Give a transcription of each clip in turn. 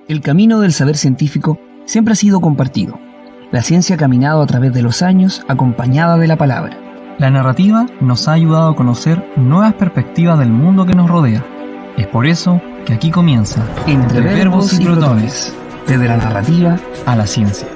El camino del saber científico siempre ha sido compartido. La ciencia ha caminado a través de los años acompañada de la palabra. La narrativa nos ha ayudado a conocer nuevas perspectivas del mundo que nos rodea. Es por eso que aquí comienza Entre verbos y protones, desde la narrativa a la ciencia.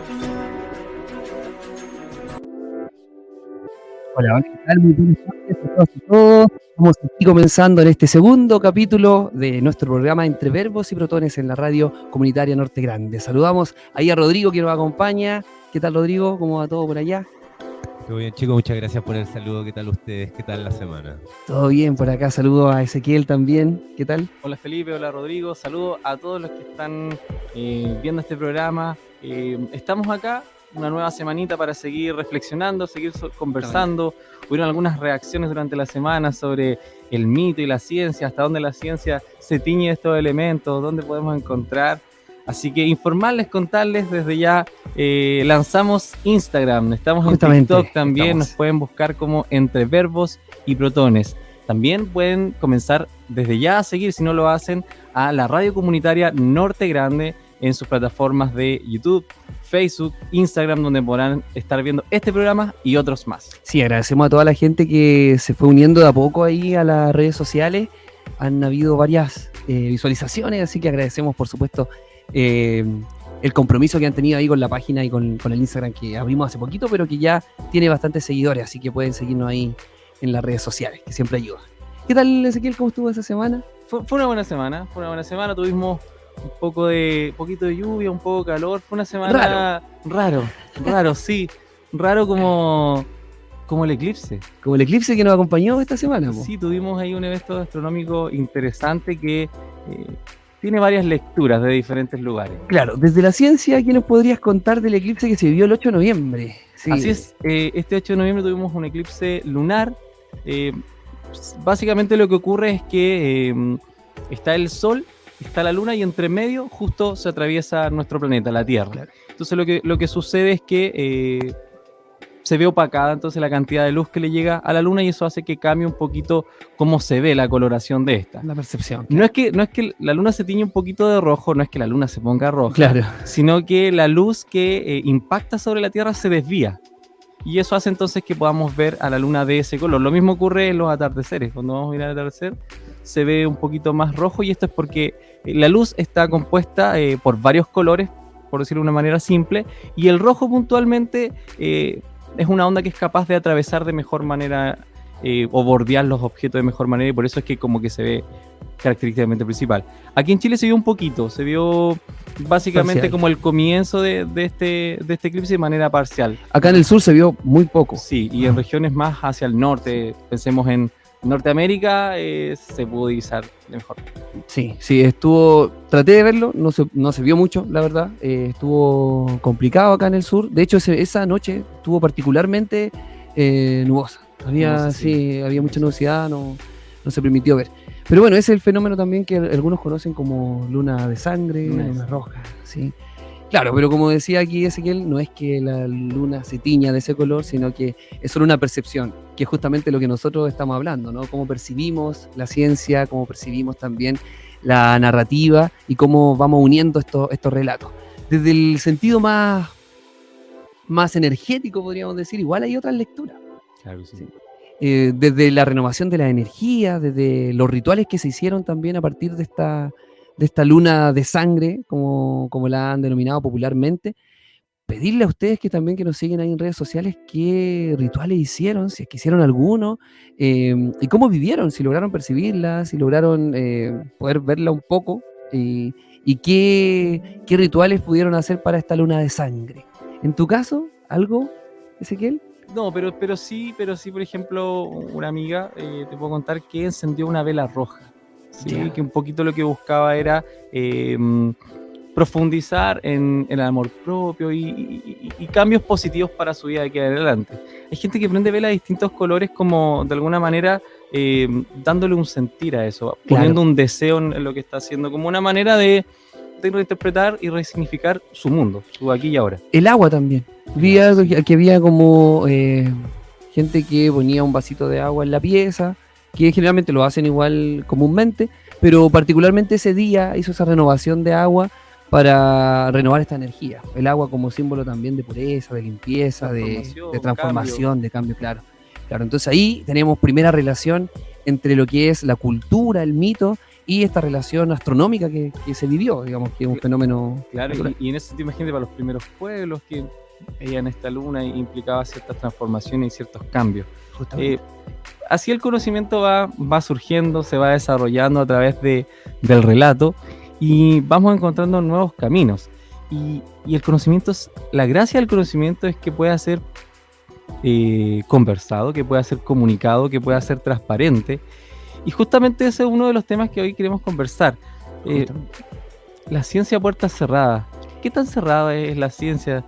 Hola, ¿qué tal? Muy buenas tardes a todas y todos. Estamos aquí comenzando en este segundo capítulo de nuestro programa Entre Verbos y Protones en la radio comunitaria Norte Grande. Saludamos ahí a Rodrigo que nos acompaña. ¿Qué tal, Rodrigo? ¿Cómo va todo por allá? Todo bien, chicos, muchas gracias por el saludo. ¿Qué tal ustedes? ¿Qué tal la semana? Todo bien por acá. Saludos a Ezequiel también. ¿Qué tal? Hola Felipe, hola Rodrigo. Saludos a todos los que están viendo este programa. Estamos acá. Una nueva semanita para seguir reflexionando, seguir conversando. Hubieron algunas reacciones durante la semana sobre el mito y la ciencia, hasta dónde la ciencia se tiñe de estos elementos, dónde podemos encontrar. Así que informarles, contarles, desde ya lanzamos Instagram, estamos en TikTok también, nos pueden buscar como Entre Verbos y Protones. También pueden comenzar desde ya a seguir, si no lo hacen, a la radio comunitaria Norte Grande en sus plataformas de YouTube, Facebook, Instagram, donde podrán estar viendo este programa y otros más. Sí, agradecemos a toda la gente que se fue uniendo de a poco ahí a las redes sociales. Han habido varias visualizaciones, así que agradecemos, por supuesto, el compromiso que han tenido ahí con la página y con el Instagram que abrimos hace poquito, pero que ya tiene bastantes seguidores, así que pueden seguirnos ahí en las redes sociales, que siempre ayuda. ¿Qué tal, Ezequiel? ¿Cómo estuvo esa semana? Fue una buena semana, tuvimos un poquito de lluvia, un poco de calor. Fue una semana raro, sí. Raro como el eclipse. Como el eclipse que nos acompañó esta semana, po. Sí, tuvimos ahí un evento astronómico interesante que tiene varias lecturas de diferentes lugares. Claro, desde la ciencia, ¿qué nos podrías contar del eclipse que se vivió el 8 de noviembre? Sí. Así es, este 8 de noviembre tuvimos un eclipse lunar. Básicamente lo que ocurre es que está el Sol, está la Luna y entre medio justo se atraviesa nuestro planeta, la Tierra. Claro. Entonces lo que sucede es que se ve opacada entonces la cantidad de luz que le llega a la Luna y eso hace que cambie un poquito cómo se ve la coloración de esta. La percepción. Claro. No es que la Luna se tiñe un poquito de rojo, no es que la Luna se ponga roja, claro, sino que la luz que impacta sobre la Tierra se desvía. Y eso hace entonces que podamos ver a la Luna de ese color. Lo mismo ocurre en los atardeceres. Cuando vamos a mirar el atardecer, se ve un poquito más rojo y esto es porque la luz está compuesta por varios colores, por decirlo de una manera simple, y el rojo puntualmente es una onda que es capaz de atravesar de mejor manera o bordear los objetos de mejor manera y por eso es que como que se ve característicamente principal. Aquí en Chile se vio un poquito, se vio básicamente parcial, como el comienzo de este eclipse de manera parcial. Acá en el sur se vio muy poco. Sí, y en regiones más hacia el norte, pensemos en Norteamérica, se pudo divisar de mejor. Sí, traté de verlo, no se vio mucho, la verdad, estuvo complicado acá en el sur, de hecho esa noche estuvo particularmente nubosa, había mucha nubosidad, no se permitió ver. Pero bueno, ese es el fenómeno también que algunos conocen como luna de sangre, luna roja, ¿sí? Claro, pero como decía aquí Ezequiel, no es que la luna se tiña de ese color, sino que es solo una percepción, que es justamente lo que nosotros estamos hablando, ¿no? Cómo percibimos la ciencia, cómo percibimos también la narrativa y cómo vamos uniendo estos relatos. Desde el sentido más energético, podríamos decir, igual hay otras lecturas. Claro que sí. Sí. Desde la renovación de la energía, desde los rituales que se hicieron también a partir de esta luna de sangre, como la han denominado popularmente, pedirle a ustedes que nos siguen ahí en redes sociales qué rituales hicieron, si es que hicieron alguno, y cómo vivieron, si lograron percibirla, si lograron poder verla un poco, y qué rituales pudieron hacer para esta luna de sangre. ¿En tu caso, algo, Ezequiel? No, pero sí, por ejemplo, una amiga, te puedo contar que encendió una vela roja. Sí, yeah. Que un poquito lo que buscaba era profundizar en el amor propio y cambios positivos para su vida de aquí en adelante. Hay gente que prende vela de distintos colores como de alguna manera dándole un sentir a eso, claro, poniendo un deseo en lo que está haciendo, como una manera de reinterpretar y resignificar su mundo, su aquí y ahora. El agua también. Vi que había como gente que ponía un vasito de agua en la pieza, que generalmente lo hacen igual comúnmente, pero particularmente ese día hizo esa renovación de agua para renovar esta energía. El agua como símbolo también de pureza, de limpieza, de transformación, de cambio, claro. Entonces ahí tenemos primera relación entre lo que es la cultura, el mito, y esta relación astronómica que se vivió, digamos, que es un fenómeno. Claro, y en ese sentido, imagínate, para los primeros pueblos que veían esta luna implicaba ciertas transformaciones y ciertos cambios. Así el conocimiento va surgiendo, se va desarrollando a través del relato y vamos encontrando nuevos caminos. Y el conocimiento, la gracia del conocimiento es que pueda ser conversado, que pueda ser comunicado, que pueda ser transparente. Y justamente ese es uno de los temas que hoy queremos conversar. La ciencia a puertas cerradas. ¿Qué tan cerrada es la ciencia?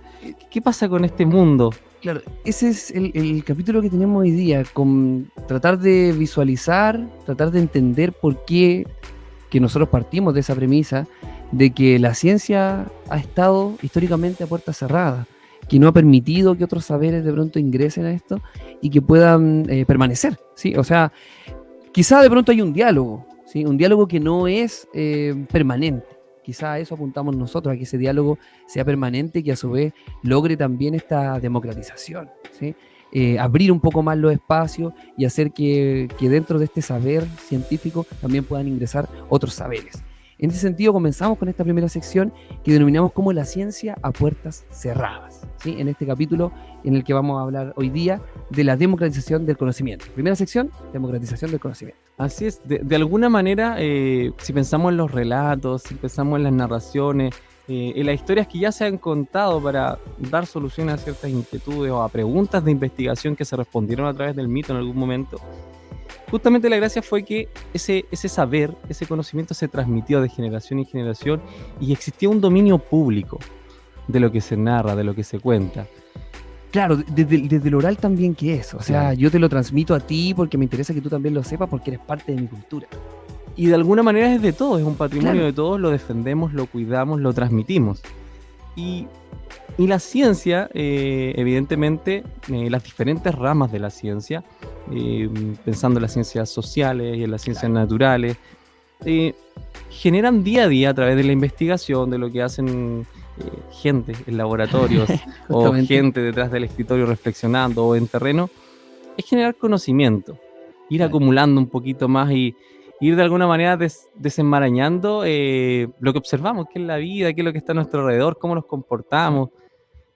¿Qué pasa con este mundo? Claro, ese es el capítulo que tenemos hoy día, con tratar de visualizar, tratar de entender por qué que nosotros partimos de esa premisa de que la ciencia ha estado históricamente a puertas cerradas, que no ha permitido que otros saberes de pronto ingresen a esto y que puedan permanecer, ¿sí? O sea, quizá de pronto hay un diálogo, ¿sí? Un diálogo que no es permanente. Quizá a eso apuntamos nosotros, a que ese diálogo sea permanente y que a su vez logre también esta democratización, ¿sí? Abrir un poco más los espacios y hacer que dentro de este saber científico también puedan ingresar otros saberes. En ese sentido comenzamos con esta primera sección que denominamos como la ciencia a puertas cerradas, ¿sí? En este capítulo en el que vamos a hablar hoy día de la democratización del conocimiento. Primera sección, democratización del conocimiento. Así es, de alguna manera, si pensamos en los relatos, si pensamos en las narraciones, en las historias que ya se han contado para dar soluciones a ciertas inquietudes o a preguntas de investigación que se respondieron a través del mito en algún momento, justamente la gracia fue que ese saber, ese conocimiento se transmitió de generación en generación y existía un dominio público de lo que se narra, de lo que se cuenta. Claro, desde el oral también que es, o sea, yo te lo transmito a ti porque me interesa que tú también lo sepas porque eres parte de mi cultura. Y de alguna manera es de todos, es un patrimonio de todos, lo defendemos, lo cuidamos, lo transmitimos. Y la ciencia, evidentemente, las diferentes ramas de la ciencia, pensando en las ciencias sociales y en las ciencias naturales, generan día a día a través de la investigación, de lo que hacen gente en laboratorios o gente detrás del escritorio reflexionando o en terreno, es generar conocimiento, ir acumulando un poquito más y ir de alguna manera desenmarañando lo que observamos, qué es la vida, qué es lo que está a nuestro alrededor, cómo nos comportamos.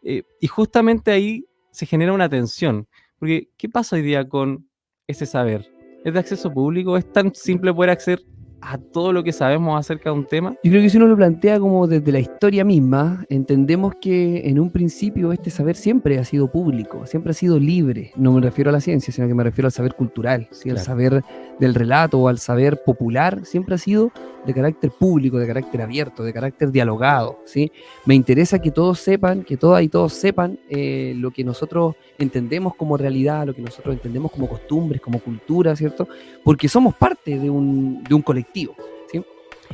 Y justamente ahí se genera una tensión, porque ¿qué pasa hoy día con ese saber? ¿Es de acceso público? ¿Es tan simple poder acceder a todo lo que sabemos acerca de un tema? Yo creo que si uno lo plantea como desde la historia misma, entendemos que en un principio este saber siempre ha sido público, siempre ha sido libre. No me refiero a la ciencia, sino que me refiero al saber cultural, ¿sí? Al saber del relato o al saber popular, siempre ha sido de carácter público, de carácter abierto, de carácter dialogado, ¿sí? Me interesa que todos sepan, que todas y todos sepan lo que nosotros entendemos como realidad, lo que nosotros entendemos como costumbres, como cultura, ¿cierto? Porque somos parte de un colectivo, ¿sí?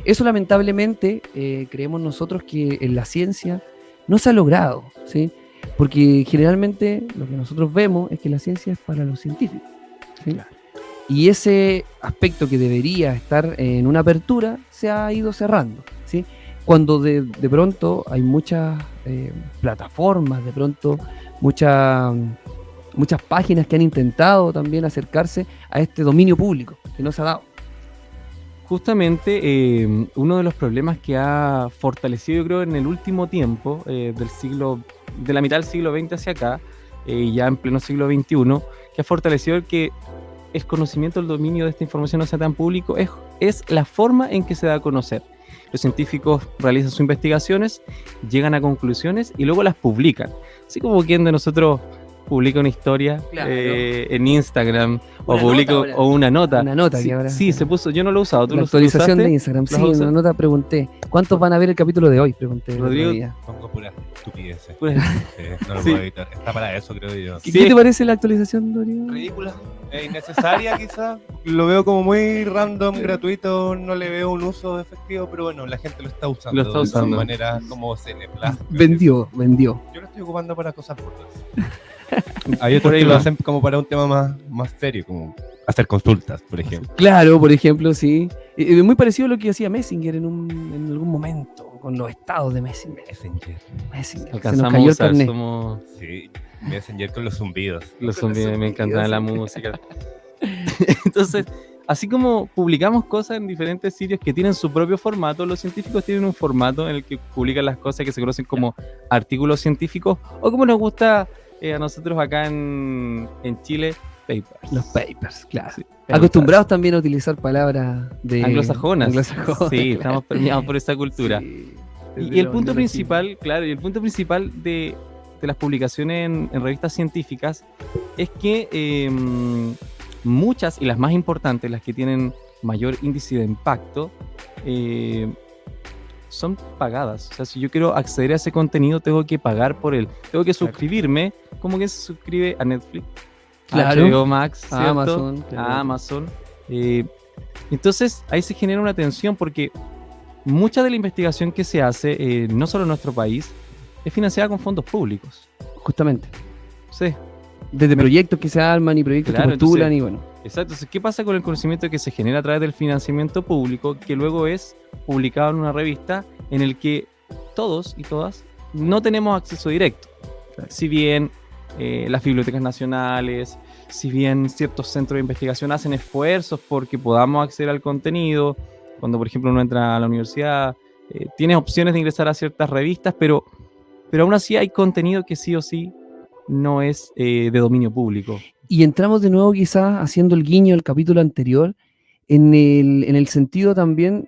Eso lamentablemente creemos nosotros que en la ciencia no se ha logrado, ¿sí? Porque generalmente lo que nosotros vemos es que la ciencia es para los científicos, ¿sí? Claro. Y ese aspecto que debería estar en una apertura se ha ido cerrando, ¿sí? Cuando de pronto hay muchas plataformas, de pronto muchas páginas que han intentado también acercarse a este dominio público, que no se ha dado. Justamente uno de los problemas que ha fortalecido, yo creo, en el último tiempo, de la mitad del siglo XX hacia acá, ya en pleno siglo XXI, que ha fortalecido que el conocimiento, el dominio de esta información no sea tan público, es la forma en que se da a conocer. Los científicos realizan sus investigaciones, llegan a conclusiones y luego las publican. Así como quien de nosotros publica una historia en Instagram o una nota. Una nota sí, que ahora. Sí, se puso, yo no lo he usado. ¿Tú la lo actualización usaste? de Instagram, sí, una nota pregunté. ¿Cuántos van a ver el capítulo de hoy? Pregunté. Rodrigo, Pongo puras estupideces. Pues, No lo puedo evitar. Está para eso, creo yo. ¿Qué te parece la actualización, Rodrigo? Ridícula, innecesaria quizás. Lo veo como muy random, gratuito, no le veo un uso efectivo, pero bueno, la gente lo está usando. Lo está usando. De manera como se le plazca. Vendió. Yo lo estoy ocupando para cosas burdas. Hay otros que lo hacen como para un tema más serio, como hacer consultas, por ejemplo. Claro, por ejemplo, sí. Muy parecido a lo que hacía Messenger en algún momento, con los estados de Messenger. Messenger. Se nos Alcanzamos cayó a el usar, carnet. somos Sí, Messenger con los zumbidos. los Con los zombies, me encanta zumbidos, la sí. música. Entonces, así como publicamos cosas en diferentes sitios que tienen su propio formato, los científicos tienen un formato en el que publican las cosas que se conocen como artículos científicos, o como nos gusta a nosotros acá en Chile, papers. Los papers, claro. Sí, Acostumbrados también a utilizar palabras de anglosajonas. anglosajonas, Sí, claro. estamos permeados por esa cultura. Sí, Y desde el los punto neologismos. principal, claro, y el punto principal de las publicaciones en revistas científicas es que muchas, y las más importantes, las que tienen mayor índice de impacto, son pagadas. O sea, si yo quiero acceder a ese contenido, tengo que pagar por él. Tengo que suscribirme, como que se suscribe a Netflix, Claro. a HBO Max, ¿cierto? A Amazon, claro. A Amazon. Entonces, ahí se genera una tensión porque mucha de la investigación que se hace, no solo en nuestro país, es financiada con fondos públicos. Justamente. Sí, Desde proyectos que se arman y proyectos Claro, que postulan entonces- y bueno. exacto. Entonces, ¿qué pasa con el conocimiento que se genera a través del financiamiento público, que luego es publicado en una revista en el que todos y todas no tenemos acceso directo? Claro. Si bien las bibliotecas nacionales, si bien ciertos centros de investigación hacen esfuerzos porque podamos acceder al contenido, cuando por ejemplo uno entra a la universidad, tienes opciones de ingresar a ciertas revistas, pero aún así hay contenido que sí o sí no es de dominio público. Y entramos de nuevo quizás haciendo el guiño al capítulo anterior, en el sentido también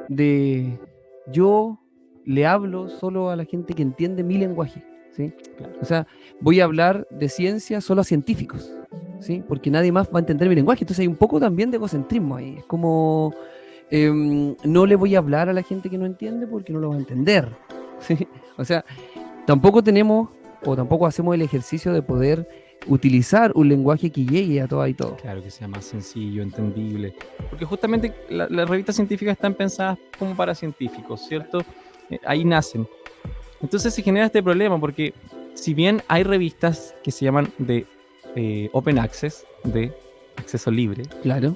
de yo le hablo solo a la gente que entiende mi lenguaje, ¿sí? Claro. O sea, voy a hablar de ciencia solo a científicos, ¿sí? Porque nadie más va a entender mi lenguaje. Entonces hay un poco también de egocentrismo ahí. Es como, no le voy a hablar a la gente que no entiende porque no lo va a entender, ¿sí? O sea, tampoco tenemos o tampoco hacemos el ejercicio de poder utilizar un lenguaje que llegue a todas y todos. Claro, que sea más sencillo, entendible. Porque justamente las revistas científicas están pensadas como para científicos, ¿cierto? Ahí nacen. Entonces se genera este problema porque si bien hay revistas que se llaman de Open Access, de acceso libre, Claro.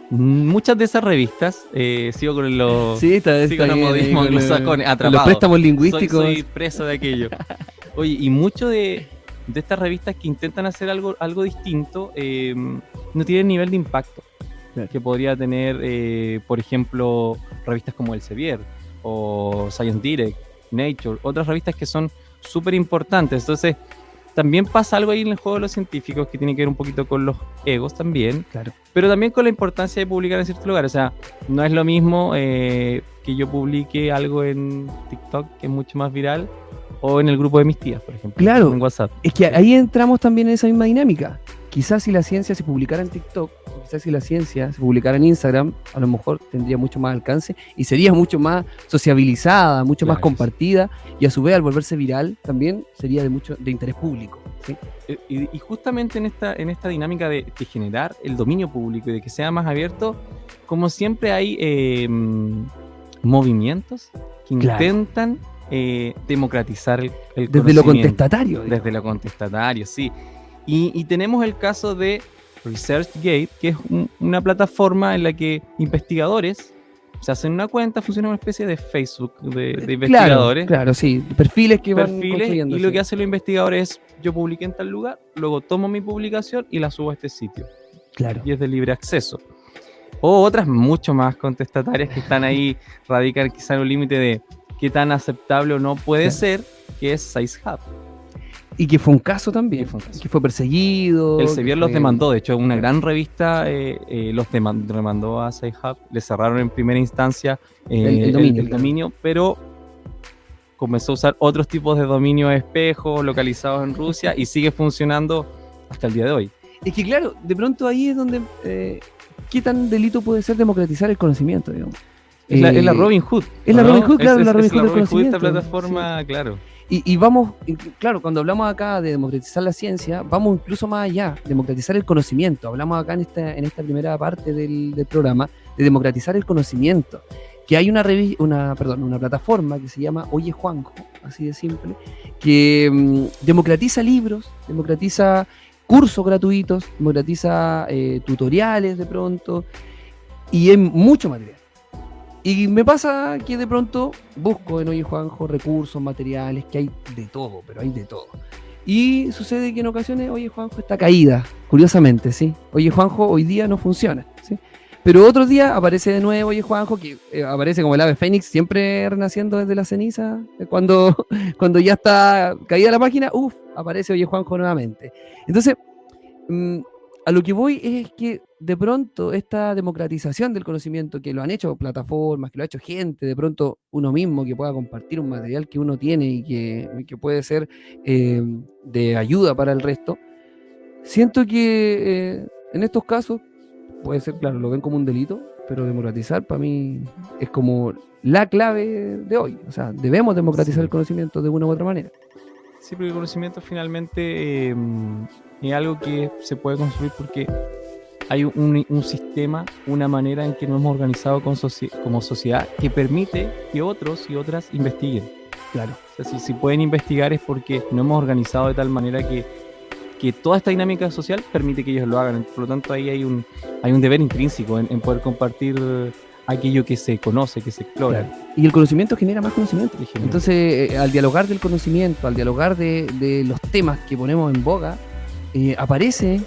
muchas de esas revistas, sigo con los Sí, está sigo los bien, modismos con anglosajones, los atrapado. préstamos lingüísticos. Soy preso de aquello. Oye, y mucho de estas revistas que intentan hacer algo distinto no tienen nivel de impacto Claro. que podría tener, por ejemplo, revistas como Elsevier o Science Direct, Nature, otras revistas que son súper importantes. Entonces, también pasa algo ahí en el juego de los científicos que tiene que ver un poquito con los egos también, Claro. pero también con la importancia de publicar en ciertos lugares. O sea, no es lo mismo que yo publique algo en TikTok, que es mucho más viral, o en el grupo de mis tías, por ejemplo. Claro. En WhatsApp. Es que ahí entramos también en esa misma dinámica. Quizás si la ciencia se publicara en TikTok, o quizás si la ciencia se publicara en Instagram, a lo mejor tendría mucho más alcance y sería mucho más sociabilizada, mucho más Claro, compartida, y a su vez al volverse viral también sería de interés público, ¿sí? Y justamente en esta dinámica de generar el dominio público y de que sea más abierto, como siempre hay movimientos que Claro. intentan democratizar el Desde lo conocimiento. contestatario. digamos. Desde lo contestatario, sí. Y tenemos el caso de ResearchGate, que es una plataforma en la que investigadores se hacen una cuenta, funciona una especie de Facebook de investigadores. Claro, sí. Perfiles que van Perfiles, construyendo. y lo sí. que hacen los investigadores es, yo publiqué en tal lugar, luego tomo mi publicación y la subo a este sitio. Claro. Y es de libre acceso. O otras mucho más contestatarias que están ahí, radican quizá en un límite de qué tan aceptable o no puede Claro. ser, que es SciHub. Y que fue un caso también, Que fue un caso. que fue perseguido. El que Sevier los fue- demandó, de hecho una gran revista los demandó a SciHub, le cerraron en primera instancia El dominio, el claro. dominio, pero comenzó a usar otros tipos de dominio espejo localizados en Rusia y sigue funcionando hasta el día de hoy. Es que claro, de pronto ahí es donde... ¿Qué tan delito puede ser democratizar el conocimiento, digamos? Es la Robin Hood. es la ¿no? Robin Hood, claro, la Robin Hood del Esta conocimiento, plataforma, claro. Y vamos, claro, cuando hablamos acá de democratizar la ciencia, vamos incluso más allá, democratizar el conocimiento. Hablamos acá en esta primera parte del programa de democratizar el conocimiento. Que hay una plataforma que se llama Oye Juanjo, así de simple, que democratiza libros, democratiza cursos gratuitos, democratiza tutoriales de pronto, y es mucho material. Y me pasa que de pronto busco en Oye Juanjo recursos, materiales, que hay de todo, pero hay de todo. Y sucede que en ocasiones Oye Juanjo está caída, curiosamente, ¿sí? Oye Juanjo hoy día no funciona, ¿sí? Pero otro día aparece de nuevo Oye Juanjo, que aparece como el ave fénix, siempre renaciendo desde la ceniza. Cuando ya está caída la página, aparece Oye Juanjo nuevamente. Entonces, a lo que voy es que de pronto esta democratización del conocimiento, que lo han hecho plataformas, que lo ha hecho gente, de pronto uno mismo que pueda compartir un material que uno tiene y que puede ser de ayuda para el resto, siento que en estos casos puede ser, claro, lo ven como un delito, pero democratizar para mí es como la clave de hoy. O sea, debemos democratizar el conocimiento de una u otra manera. Sí, porque el conocimiento finalmente es algo que se puede construir porque hay un sistema, una manera en que nos hemos organizado como sociedad que permite que otros y otras investiguen. Claro. O sea, si pueden investigar es porque nos hemos organizado de tal manera que toda esta dinámica social permite que ellos lo hagan. Por lo tanto, ahí hay un deber intrínseco en poder compartir aquello que se conoce, que se explora. Claro. Y el conocimiento genera más conocimiento. Entonces, al dialogar del conocimiento, al dialogar de los temas que ponemos en boga, aparece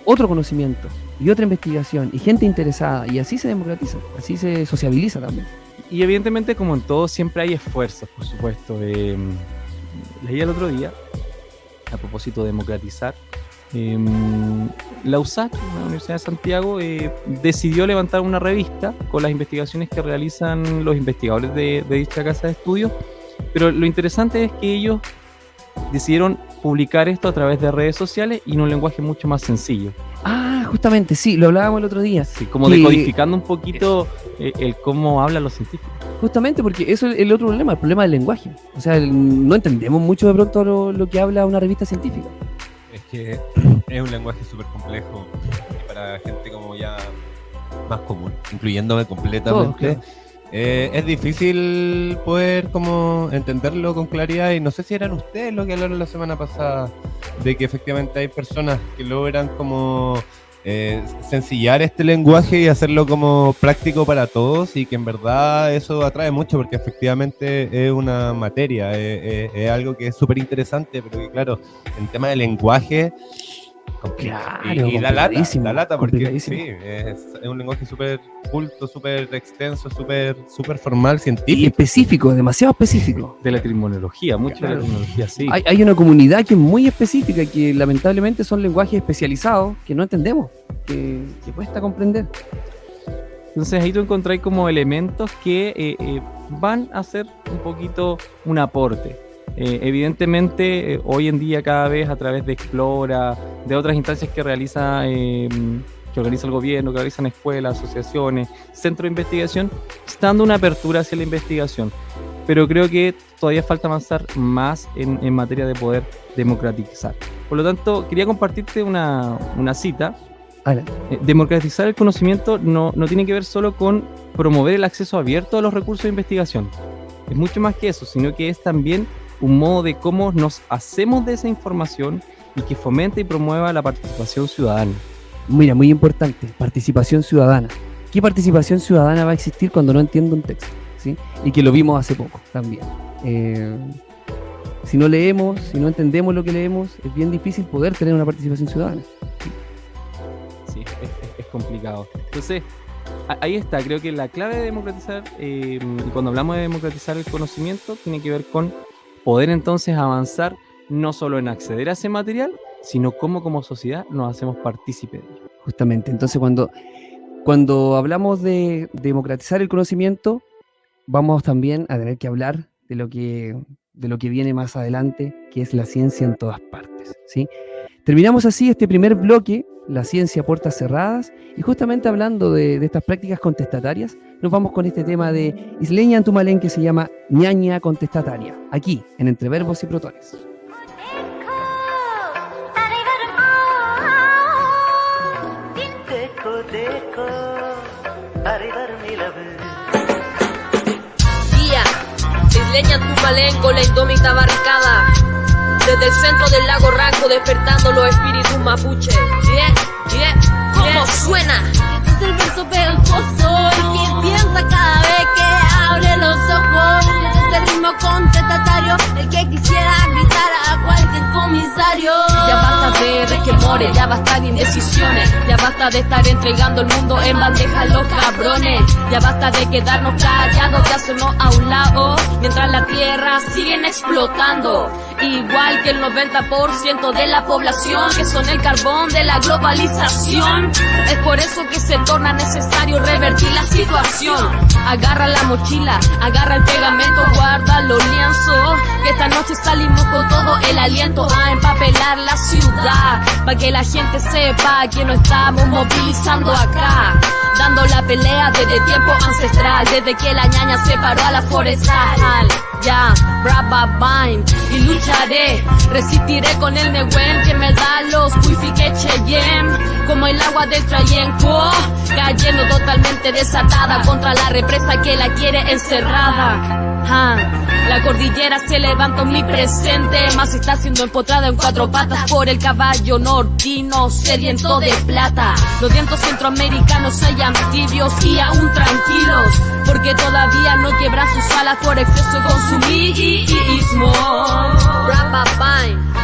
otro conocimiento y otra investigación y gente interesada, y así se democratiza, así se sociabiliza también. Y evidentemente, como en todo, siempre hay esfuerzos, por supuesto. Leí el otro día, a propósito de democratizar, la USAC, la Universidad de Santiago, decidió levantar una revista con las investigaciones que realizan los investigadores de dicha casa de estudios, pero lo interesante es que ellos decidieron publicar esto a través de redes sociales y en un lenguaje mucho más sencillo. Ah, justamente, sí, lo hablábamos el otro día. Sí, como decodificando un poquito el cómo hablan los científicos. Justamente porque eso es el otro problema, el problema del lenguaje. O sea, no entendemos mucho de pronto lo que habla una revista científica. Es que es un lenguaje súper complejo para gente como ya más común, incluyéndome completamente. Todos, claro. Es difícil poder como entenderlo con claridad, y no sé si eran ustedes los que hablaron la semana pasada de que efectivamente hay personas que logran como sencillar este lenguaje y hacerlo como práctico para todos, y que en verdad eso atrae mucho porque efectivamente es una materia, es algo que es súper interesante, pero que claro, en tema de lenguaje Claro, y la lata, porque sí, es un lenguaje súper culto, súper extenso, súper formal, y científico. específico, demasiado específico. De la terminología, mucho de la terminología, sí. Hay una comunidad que es muy específica y que lamentablemente son lenguajes especializados que no entendemos, que cuesta comprender. Entonces ahí tú encontrás como elementos que van a hacer un poquito un aporte. Evidentemente hoy en día cada vez a través de Explora, de otras instancias que organiza el gobierno, que realizan escuelas, asociaciones, centros de investigación, está dando una apertura hacia la investigación, pero creo que todavía falta avanzar más en materia de poder democratizar. Por lo tanto, quería compartirte una cita. Democratizar el conocimiento no tiene que ver solo con promover el acceso abierto a los recursos de investigación, es mucho más que eso, sino que es también un modo de cómo nos hacemos de esa información y que fomente y promueva la participación ciudadana. Mira, muy importante, participación ciudadana. ¿Qué participación ciudadana va a existir cuando no entiendo un texto? ¿Sí? Y que lo vimos hace poco también. Si no leemos, si no entendemos lo que leemos, es bien difícil poder tener una participación ciudadana. Sí, es complicado. Entonces, ahí está, creo que la clave de democratizar, y cuando hablamos de democratizar el conocimiento, tiene que ver con poder entonces avanzar no solo en acceder a ese material, sino cómo como sociedad nos hacemos partícipes de ello. Justamente, entonces cuando hablamos de democratizar el conocimiento, vamos también a tener que hablar de lo que viene más adelante, que es la ciencia en todas partes, ¿sí? Terminamos así este primer bloque, la ciencia a puertas cerradas, y justamente hablando de estas prácticas contestatarias, nos vamos con este tema de Isleña Antumalén que se llama ñaña contestataria, aquí en Entre Verbos y Protones. Isleña Antumalén con la indómita barricada, desde el centro del lago Ranco despertando los espíritus mapuche. ¿Cómo suena? Este es el verso pegajoso, el que piensa cada vez comisario, el que quisiera gritar a cualquier comisario. Ya basta de resquemores, ya basta de indecisiones, ya basta de estar entregando el mundo en bandeja a los cabrones, ya basta de quedarnos callados, de hacernos a un lado, mientras la tierra siguen explotando. Igual que el 90% de la población, que son el carbón de la globalización. Es por eso que se torna necesario revertir la situación. Agarra la mochila, agarra el pegamento, guarda los lienzos, que esta noche salimos con todo el aliento a empapelar la ciudad, para que la gente sepa que no estamos movilizando acá, dando la pelea desde tiempo ancestral, desde que la ñaña separó a la forestal. Ya, brava vine, y lucharé, resistiré con el Nehuen que me da los Puifique Cheyenne, como el agua del Trayenco, cayendo totalmente desatada contra la represa que la quiere encerrada. La cordillera se levanta omnipresente, más está siendo empotrada en 4 patas por el caballo nortino sediento de plata. Los vientos centroamericanos hay anfibios y aún tranquilos, porque todavía no quiebran sus alas por exceso de consumismo.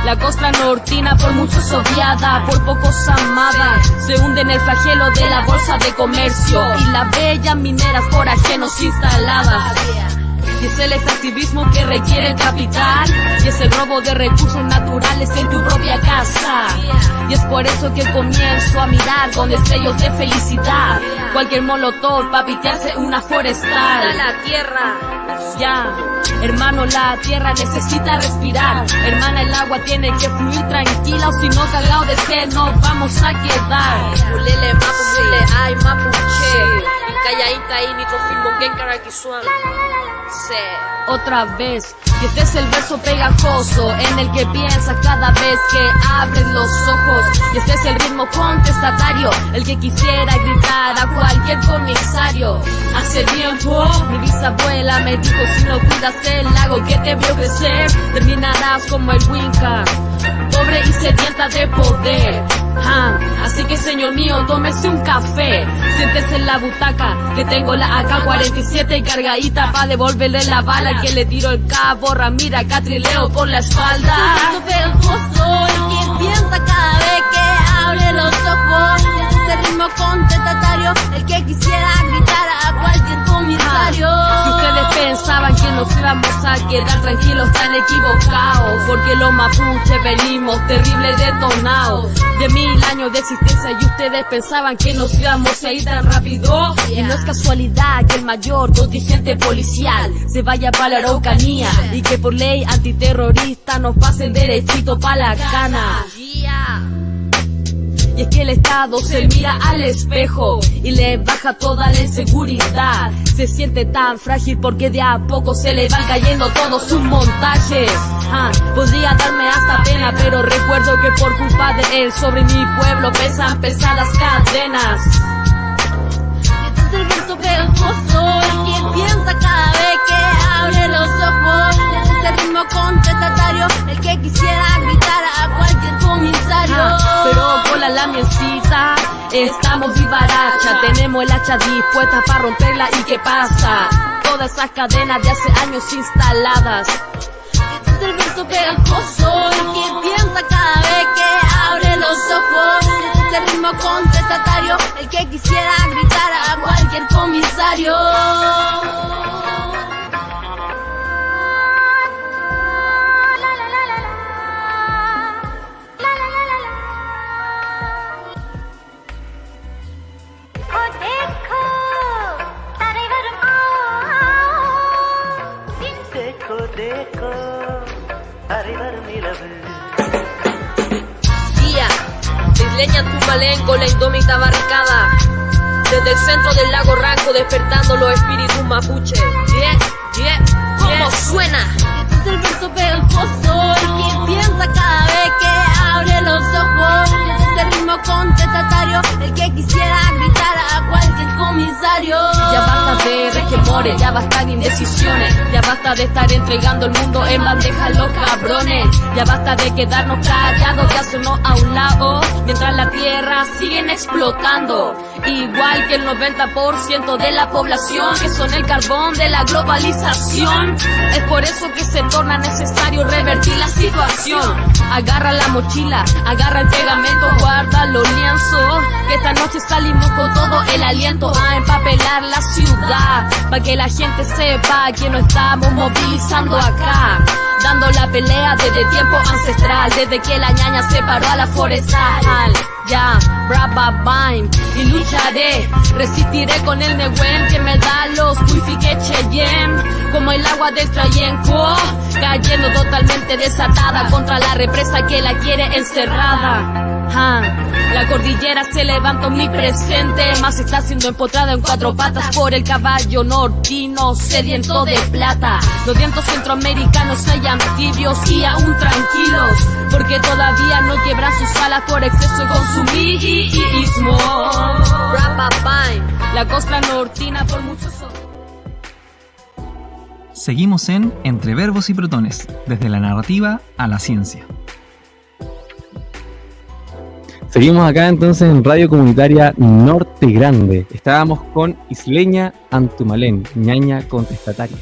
La costa nortina por muchos odiada, por pocos amada, se hunde en el flagelo de la bolsa de comercio y las bellas mineras por ajenos instaladas. Y es el extractivismo que requiere el capital, y es el robo de recursos naturales en tu propia casa. Y es por eso que comienzo a mirar con destellos de felicidad cualquier molotov pa' pitearse una forestal. La tierra, ya, hermano, la tierra necesita respirar. Hermana, el agua tiene que fluir tranquila, o si no, cagao de sed nos vamos a quedar. Mulele, mapu, mule, ay, mapuche, Incayainta y nitrofilmo, Genkarakisuan. Otra vez, y este es el verso pegajoso en el que piensas cada vez que abres los ojos. Y este es el ritmo contestatario, el que quisiera gritar a cualquier comisario. Hace tiempo mi bisabuela me dijo: si no cuidas el lago que te vio crecer, terminarás como el Winca, pobre y sedienta de poder. Así que, señor mío, tómese un café, siéntese en la butaca, que tengo la AK-47 cargadita pa' devolverle la bala que le tiro el cabo Ramira Catrileo por la espalda. Su pegajoso, el que piensa cada vez que abre los ojos. Ese ritmo contestatario, el que quisiera gritar a cualquier comisario. Si ustedes pensaban que nos íbamos a quedar tranquilos, están equivocados, porque los mapuches venimos terrible detonados de 1000 años de existencia, y ustedes pensaban que nos íbamos a ir tan rápido. Y no es casualidad que el mayor contingente policial se vaya para la Araucanía, y que por ley antiterrorista nos pasen derechito pa' la cana. Y es que el Estado se mira al espejo y le baja toda la inseguridad. Se siente tan frágil porque de a poco se le van cayendo todos sus montajes. Podría darme hasta pena, pero recuerdo que por culpa de él sobre mi pueblo pesan pesadas cadenas. Este es el verso pegajoso, el que piensa cada vez que abre los ojos. Este ritmo contestatario, el que quisiera gritar a cualquier comisario. Pero con la lamiencita estamos vivaracha, tenemos el hacha dispuesta para romperla. ¿Y qué pasa? Todas esas cadenas de hace años instaladas. Este es el verso pegajoso, el que piensa cada vez que abre los ojos. Este es el ritmo contestatario, el que quisiera gritar a cualquier comisario. Día, desleñan tu malenco, la indómita barricada. Desde el centro del lago Ranco despertando los espíritus mapuche. ¿Cómo suena? Este es el verso pegajoso, el que piensa cada vez que abre los ojos. Este ritmo contestatario, el que quisiera gritar a cualquier comisario. Ya basta de resquemores, ya basta de indecisiones, ya basta de estar entregando el mundo en bandeja a los cabrones, ya basta de quedarnos callados, de hacernos a un lado, mientras la tierra siguen explotando. igual que el 90% de la población, que son el carbón de la globalización. Es por eso que se torna necesario revertir la situación. Agarra la mochila, agarra el pegamento, guarda los lienzos, que esta noche salimos con todo el aliento a empapelar la ciudad, para que la gente sepa que no estamos movilizando acá, dando la pelea desde tiempo ancestral, desde que la ñaña separó a la forestal. Ya, brava Vine, y lucharé, resistiré con el Nehuen que me da los Wifique Cheyenne, como el agua del Trayenco, cayendo totalmente desatada contra la represa que la quiere encerrada. La cordillera se levanta omnipresente, más está siendo empotrada en 4 patas por el caballo nortino sediento de plata. Los vientos centroamericanos hay anfibios y aún tranquilos, porque todavía no quebran sus alas por exceso de consumismo. La costa nortina por muchos... Seguimos en Entre Verbos y Protones, desde la narrativa a la ciencia. Seguimos acá entonces en Radio Comunitaria Norte Grande. Estábamos con Isleña Antumalén, ñaña contestataria.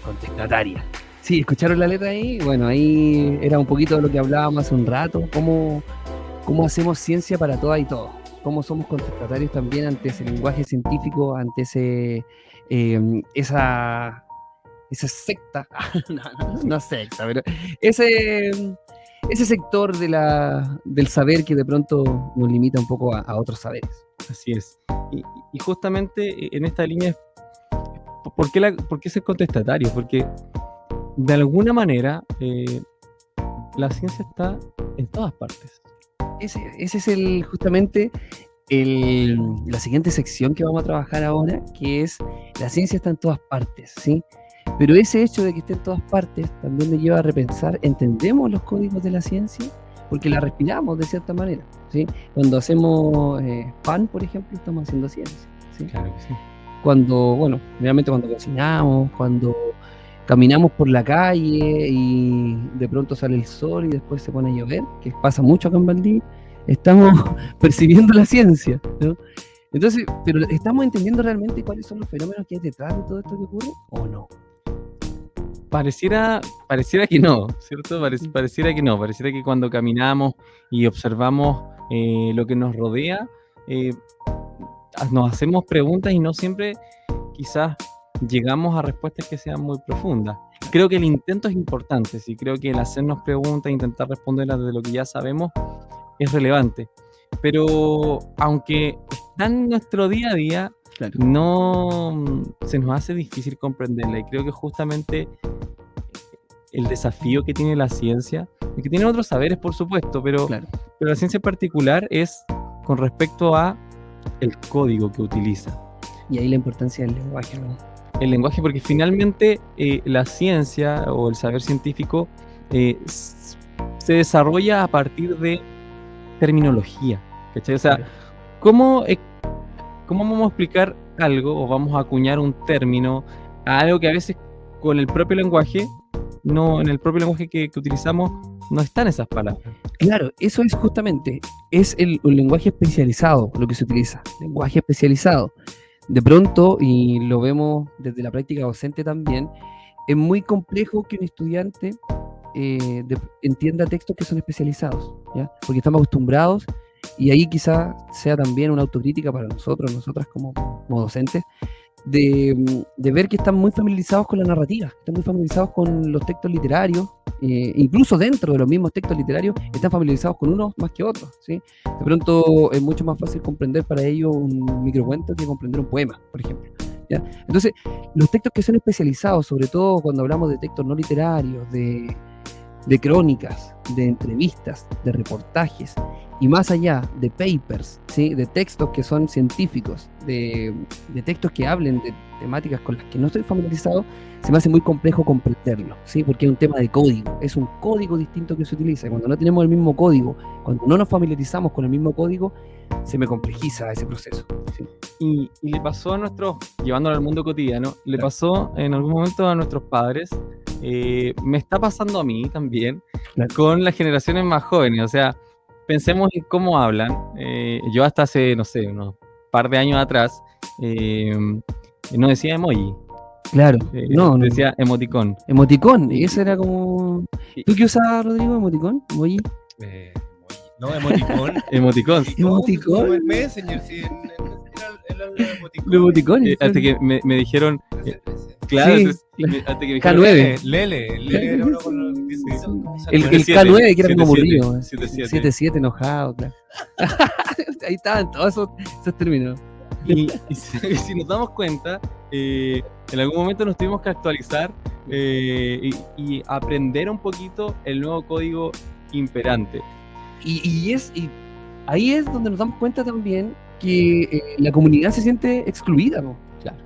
Contestataria. Sí, ¿escucharon la letra ahí? Bueno, ahí era un poquito de lo que hablábamos hace un rato, cómo hacemos ciencia para todas y todos, cómo somos contestatarios también ante ese lenguaje científico, ante esa secta, no secta, pero ese sector del saber que de pronto nos limita un poco a otros saberes. Así es. Y justamente en esta línea, ¿por qué ser contestatario? Porque de alguna manera la ciencia está en todas partes. Ese es justamente la siguiente sección que vamos a trabajar ahora, que es la ciencia está en todas partes, ¿sí? Pero ese hecho de que esté en todas partes también me lleva a repensar, ¿entendemos los códigos de la ciencia? Porque la respiramos de cierta manera, ¿sí? Cuando hacemos pan, por ejemplo, estamos haciendo ciencia, ¿sí? Claro que sí. Realmente cuando cocinamos, cuando caminamos por la calle y de pronto sale el sol y después se pone a llover, que pasa mucho acá en Valdivia, estamos percibiendo la ciencia, ¿no? Entonces, ¿pero estamos entendiendo realmente cuáles son los fenómenos que hay detrás de todo esto que ocurre o no? Pareciera que no, ¿cierto? Pareciera que no, pareciera que cuando caminamos y observamos lo que nos rodea, nos hacemos preguntas y no siempre quizás llegamos a respuestas que sean muy profundas. Creo que el intento es importante, sí, creo que el hacernos preguntas e intentar responderlas desde lo que ya sabemos es relevante, pero aunque está en nuestro día a día, Claro. no se nos hace difícil comprenderla, y creo que justamente el desafío que tiene la ciencia, y que tiene otros saberes por supuesto, pero la ciencia en particular es con respecto a el código que utiliza. Y ahí la importancia del lenguaje, ¿no? El lenguaje, porque finalmente la ciencia o el saber científico se desarrolla a partir de terminología, ¿cachai? O sea, ¿cómo vamos a explicar algo o vamos a acuñar un término a algo que a veces con el propio lenguaje, en el propio lenguaje que utilizamos, no están esas palabras? Claro, eso es justamente, es el lenguaje especializado lo que se utiliza, lenguaje especializado. De pronto, y lo vemos desde la práctica docente también, es muy complejo que un estudiante entienda textos que son especializados, ¿ya? Porque estamos acostumbrados, y ahí quizá sea también una autocrítica para nosotras como docentes, de ver que están muy familiarizados con la narrativa, están muy familiarizados con los textos literarios, incluso dentro de los mismos textos literarios están familiarizados con unos más que otros, ¿sí? De pronto es mucho más fácil comprender para ellos un microcuento que comprender un poema, por ejemplo, ¿ya? Entonces, los textos que son especializados, sobre todo cuando hablamos de textos no literarios, de crónicas, de entrevistas, de reportajes, y más allá de papers, ¿sí? De textos que son científicos, de textos que hablen de temáticas con las que no estoy familiarizado, se me hace muy complejo comprenderlo, ¿sí? Porque es un tema de código, es un código distinto que se utiliza, y cuando no tenemos el mismo código, cuando no nos familiarizamos con el mismo código, se me complejiza ese proceso, ¿sí? Y le pasó a llevándolo al mundo cotidiano, le pasó en algún momento a nuestros padres, me está pasando a mí también, con las generaciones más jóvenes. O sea, pensemos en cómo hablan. Yo hasta hace, no sé, unos par de años atrás, no decía emoji. Claro, no. Decía emoticón. Emoticón, ese era como... ¿Tú qué usabas, Rodrigo? ¿Emoticón? ¿Emoji? No, emoticón. Emoticón. Emoticón. El Messenger, sí, era el emoticón. Los emoticones. Hasta que me dijeron... claro, Sí, hasta que me dijeron, K9. Lele era uno con los... El 77, K9 que era como 77, aburrido. 77 enojado, claro. Ahí estaban todos esos términos. Y si nos damos cuenta, en algún momento nos tuvimos que actualizar y aprender un poquito el nuevo código imperante. Y ahí es donde nos damos cuenta también que la comunidad se siente excluida, ¿no? Claro.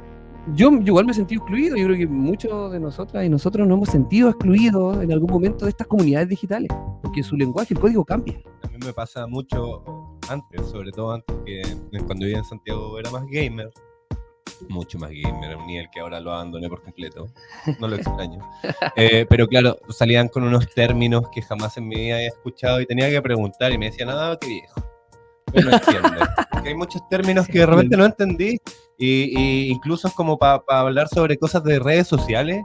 Yo igual me he sentido excluido. Yo creo que muchos de nosotras y nosotros nos hemos sentido excluidos en algún momento de estas comunidades digitales, porque su lenguaje, el código cambia. A mí me pasa mucho antes, sobre todo antes, que cuando vivía en Santiago era más gamer, mucho más gamer, a un nivel que ahora lo abandoné por completo, no lo extraño. Pero claro, salían con unos términos que jamás en mi vida había escuchado y tenía que preguntar y me decían, qué viejo. Pero no entiendes. Porque hay muchos términos que de repente no entendí y incluso es como para hablar sobre cosas de redes sociales,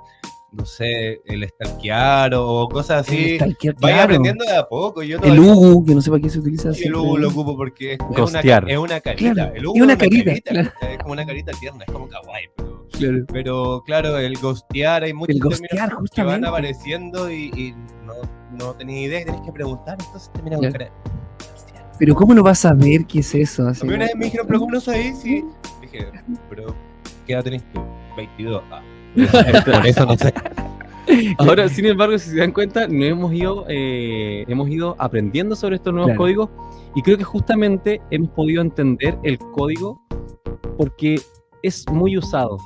no sé, el stalkear o cosas así. Vaya aprendiendo de a poco. El UGU, que no sé para qué se utiliza así. El UGU lo ocupo porque es una carita. Claro, El UGU es una carita. Claro. Es como una carita tierna, es como kawaii. Claro. Pero claro, el ghostear, hay muchos términos que van justamente apareciendo y no tenía idea, tenés que preguntar, entonces termina con cara. Pero ¿cómo no vas a saber qué es eso? A mí una vez me dijeron, pero ¿cómo no sabés? Sí. Dije, pero ¿qué edad tenés tú? 22. Por eso no sé. Ahora, sin embargo, si se dan cuenta, hemos ido aprendiendo sobre estos nuevos códigos y creo que justamente hemos podido entender el código porque es muy usado,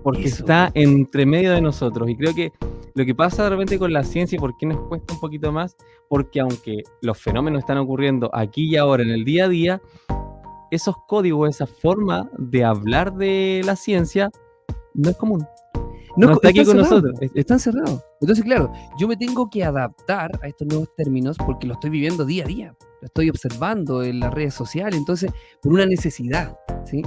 porque está entre medio de nosotros. Y creo que lo que pasa de repente con la ciencia y por qué nos cuesta un poquito más, porque aunque los fenómenos están ocurriendo aquí y ahora en el día a día, esos códigos, esa forma de hablar de la ciencia no es común. No está aquí con nosotros. Están cerrados. Entonces, claro, yo me tengo que adaptar a estos nuevos términos porque lo estoy viviendo día a día. Lo estoy observando en las redes sociales, entonces, por una necesidad, ¿sí?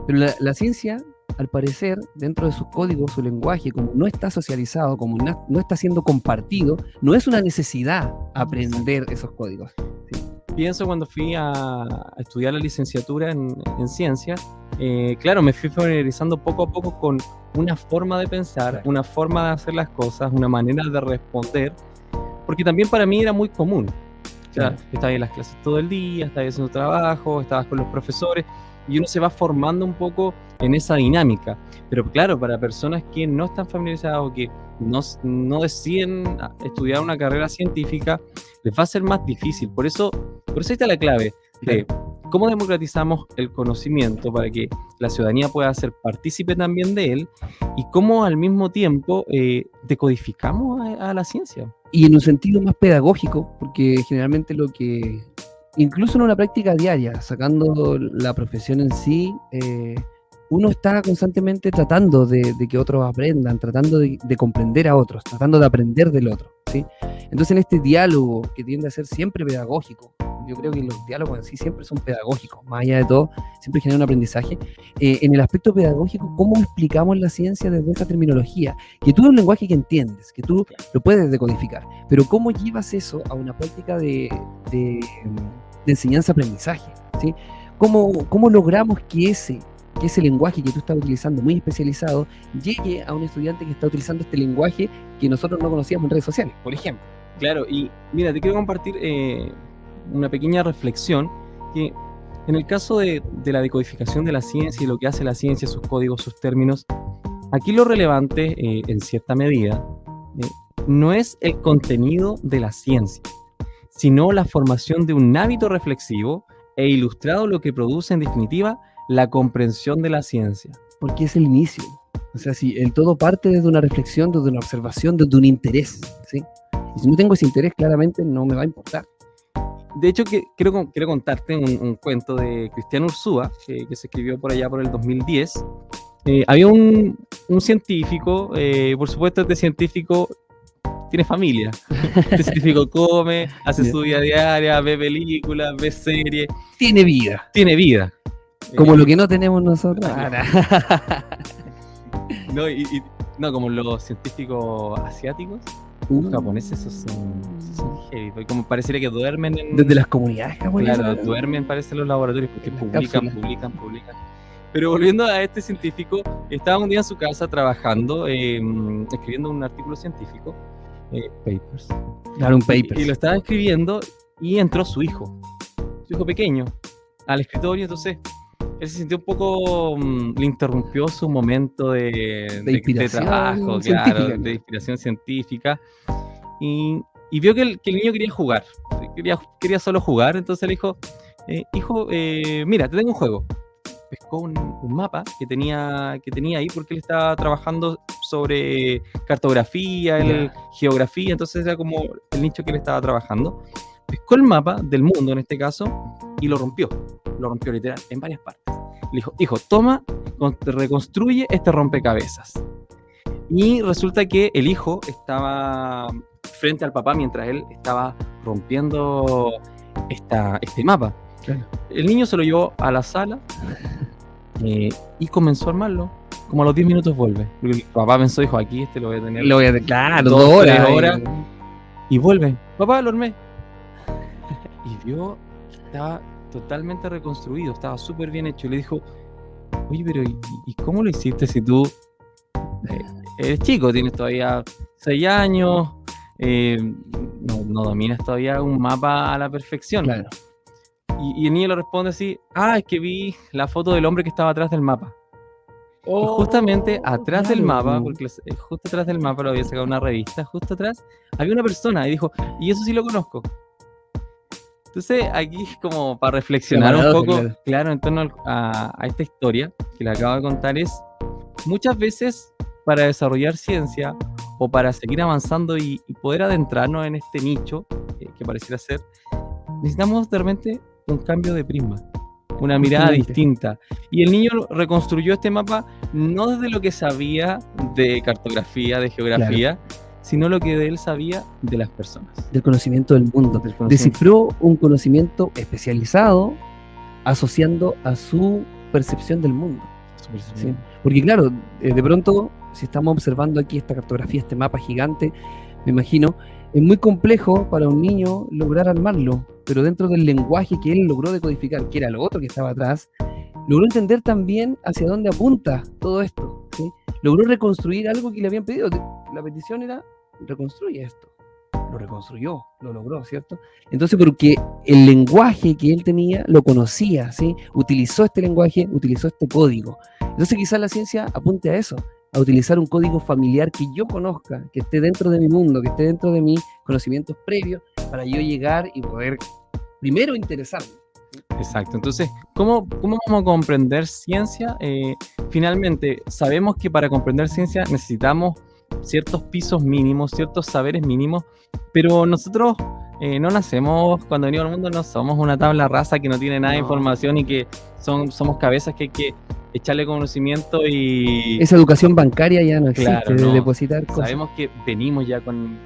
Pero la ciencia, al parecer, dentro de sus códigos, su lenguaje, como no está socializado, como no está siendo compartido, no es una necesidad aprender esos códigos. ¿Sí? Pienso cuando fui a estudiar la licenciatura en ciencia, claro, me fui familiarizando poco a poco con una forma de pensar, una forma de hacer las cosas, una manera de responder, porque también para mí era muy común. O sea, estabas en las clases todo el día, estabas haciendo trabajo, estabas con los profesores, y uno se va formando un poco en esa dinámica. Pero claro, para personas que no están familiarizadas o que no deciden estudiar una carrera científica, les va a ser más difícil. Por eso ahí está la clave de cómo democratizamos el conocimiento para que la ciudadanía pueda ser partícipe también de él y cómo al mismo tiempo decodificamos a la ciencia. Y en un sentido más pedagógico, porque generalmente incluso en una práctica diaria, sacando la profesión en sí, uno está constantemente tratando de que otros aprendan, tratando de comprender a otros, tratando de aprender del otro, ¿sí? Entonces en este diálogo que tiende a ser siempre pedagógico, yo creo que los diálogos en sí siempre son pedagógicos, más allá de todo, siempre generan un aprendizaje. En el aspecto pedagógico, ¿cómo explicamos la ciencia desde esa terminología? Que tú es un lenguaje que entiendes, que tú lo puedes decodificar, pero ¿cómo llevas eso a una práctica de enseñanza-aprendizaje? ¿Sí? ¿Cómo logramos que ese lenguaje que tú estás utilizando, muy especializado, llegue a un estudiante que está utilizando este lenguaje que nosotros no conocíamos en redes sociales, por ejemplo? Claro, y mira, te quiero compartir una pequeña reflexión que en el caso de la decodificación de la ciencia y lo que hace la ciencia, sus códigos, sus términos, aquí lo relevante, en cierta medida, no es el contenido de la ciencia, sino la formación de un hábito reflexivo e ilustrado, lo que produce en definitiva la comprensión de la ciencia. Porque es el inicio. O sea, si el todo parte desde una reflexión, desde una observación, desde un interés, ¿sí? Y si no tengo ese interés, claramente no me va a importar. De hecho, quiero contarte un cuento de Cristian Ursúa, que se escribió por allá por el 2010. Había un científico, por supuesto este científico tiene familia. Este científico come, hace su vida diaria, ve películas, ve series. Tiene vida. Tiene vida. Como lo que no tenemos nosotros. No, no, como los científicos asiáticos, los japoneses, esos son heavy, porque como pareciera que duermen Desde las comunidades japonesas. Claro, duermen parece en los laboratorios porque Las publican. Pero volviendo a este científico, estaba un día en su casa trabajando, escribiendo un artículo científico, papers. Claro, un paper. Y lo estaba escribiendo y entró su hijo pequeño, al escritorio. Entonces él se sintió un poco, le interrumpió su momento de inspiración trabajo, científica. claro, de inspiración científica, y vio que el niño quería jugar, quería solo jugar. Entonces le dijo, hijo, mira, te tengo un juego. Pescó un mapa que tenía ahí, porque él estaba trabajando sobre cartografía, geografía. Entonces era como el nicho que él estaba trabajando. Pescó el mapa del mundo en este caso y lo rompió literal en varias partes. Le dijo, hijo, toma, reconstruye este rompecabezas. Y resulta que el hijo estaba frente al papá mientras él estaba rompiendo este mapa. Claro. El niño se lo llevó a la sala y comenzó a armarlo. Como a los 10 minutos vuelve. El papá pensó, dijo, aquí lo voy a tener. Claro, 2 horas. Y vuelve. Papá, lo armé. Y vio que estaba totalmente reconstruido, estaba súper bien hecho. Y le dijo, oye, pero ¿y cómo lo hiciste si tú eres chico, tienes todavía 6 años, no dominas todavía un mapa a la perfección? Claro. Y el niño le responde así, es que vi la foto del hombre que estaba atrás del mapa. Y justamente atrás del mapa, porque justo atrás del mapa lo había sacado una revista, justo atrás había una persona y dijo, y eso sí lo conozco. Entonces aquí es como para reflexionar un poco, claro, en torno a esta historia que le acabo de contar. Es muchas veces para desarrollar ciencia o para seguir avanzando y poder adentrarnos en este nicho que pareciera ser, necesitamos de repente un cambio de prisma, una mirada distinta. Y el niño reconstruyó este mapa no desde lo que sabía de cartografía, de geografía, sino lo que de él sabía de las personas. Del conocimiento del mundo. Descifró un conocimiento especializado asociando a su percepción del mundo. ¿Sí? Porque claro, de pronto, si estamos observando aquí esta cartografía, este mapa gigante, me imagino, es muy complejo para un niño lograr armarlo, pero dentro del lenguaje que él logró decodificar, que era lo otro que estaba atrás, logró entender también hacia dónde apunta todo esto, ¿sí? Logró reconstruir algo que le habían pedido. La petición era, reconstruye esto. Lo reconstruyó, lo logró, ¿cierto? Entonces, porque el lenguaje que él tenía lo conocía, ¿sí? Utilizó este lenguaje, utilizó este código. Entonces, quizás la ciencia apunte a eso, a utilizar un código familiar que yo conozca, que esté dentro de mi mundo, que esté dentro de mis conocimientos previos, para yo llegar y poder primero interesarme. Exacto. Entonces, ¿cómo vamos a comprender ciencia? Finalmente, sabemos que para comprender ciencia necesitamos ciertos pisos mínimos, ciertos saberes mínimos, pero nosotros no nacemos, cuando venimos al mundo, no somos una tabla rasa que no tiene nada de información y que somos cabezas que hay que echarle conocimiento y... Esa educación bancaria ya no existe, Claro, de no. depositar cosas. Sabemos que venimos ya con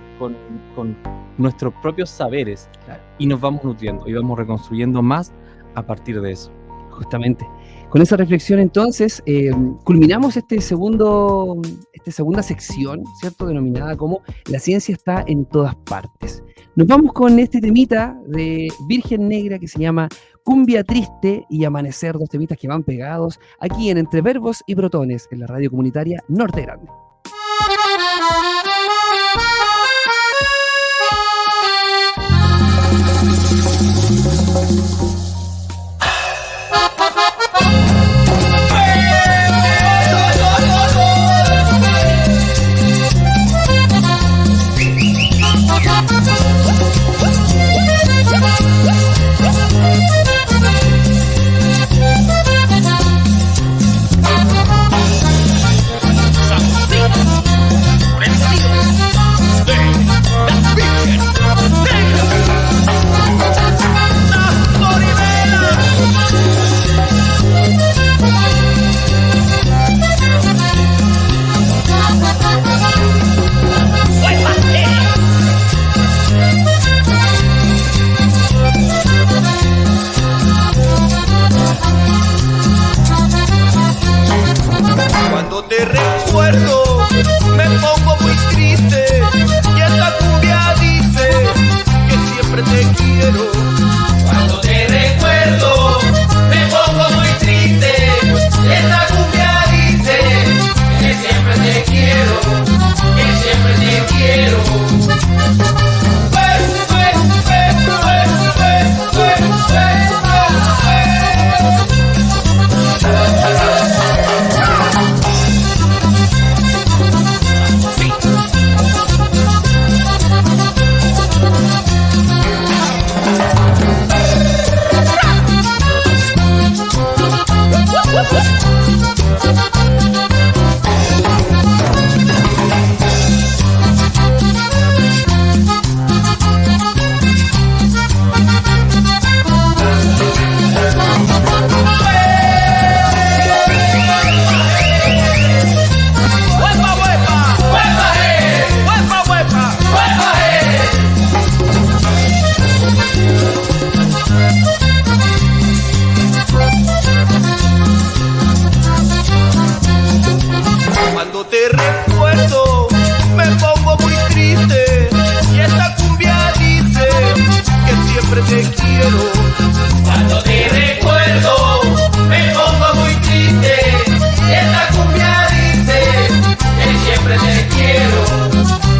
nuestros propios saberes, y nos vamos nutriendo y vamos reconstruyendo más a partir de eso. Justamente. Con esa reflexión, entonces, culminamos esta segunda sección, ¿cierto? Denominada como La ciencia está en todas partes. Nos vamos con este temita de Virgen Negra que se llama Cumbia Triste y Amanecer, 2 temitas que van pegados aquí en Entre Verbos y Protones, en la radio comunitaria Norte Grande. Sí. Cuando te recuerdo me pongo muy triste y esta cumbia dice que siempre te quiero. Cuando te recuerdo me pongo muy triste y esta cumbia dice que siempre te quiero, que siempre te quiero. Cuando te recuerdo me pongo muy triste y esta cumbia dice que siempre te quiero. Cuando te recuerdo me pongo muy triste y esta cumbia dice que siempre te quiero,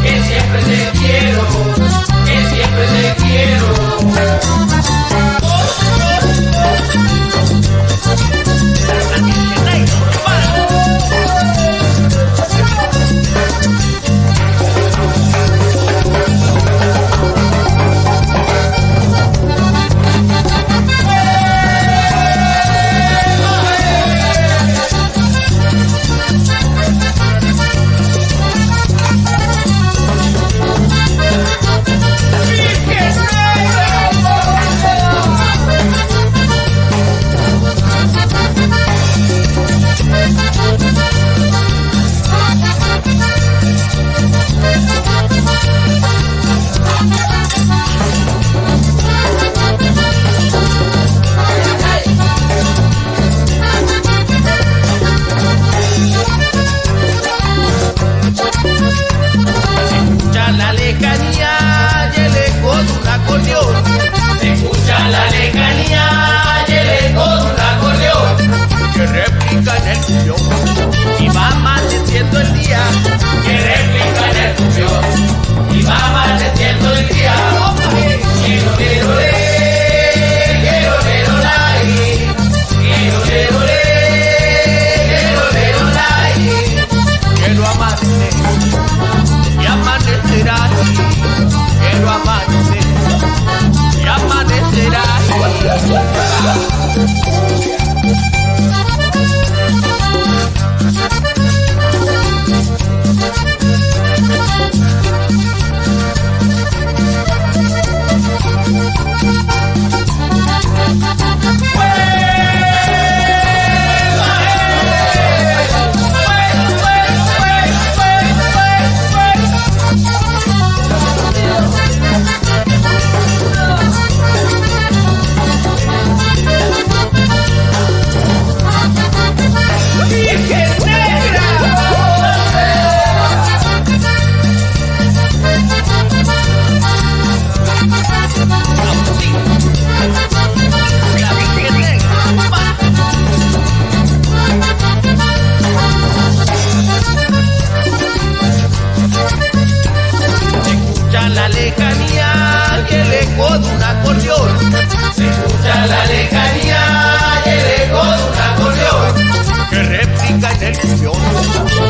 que siempre te quiero, que siempre te quiero.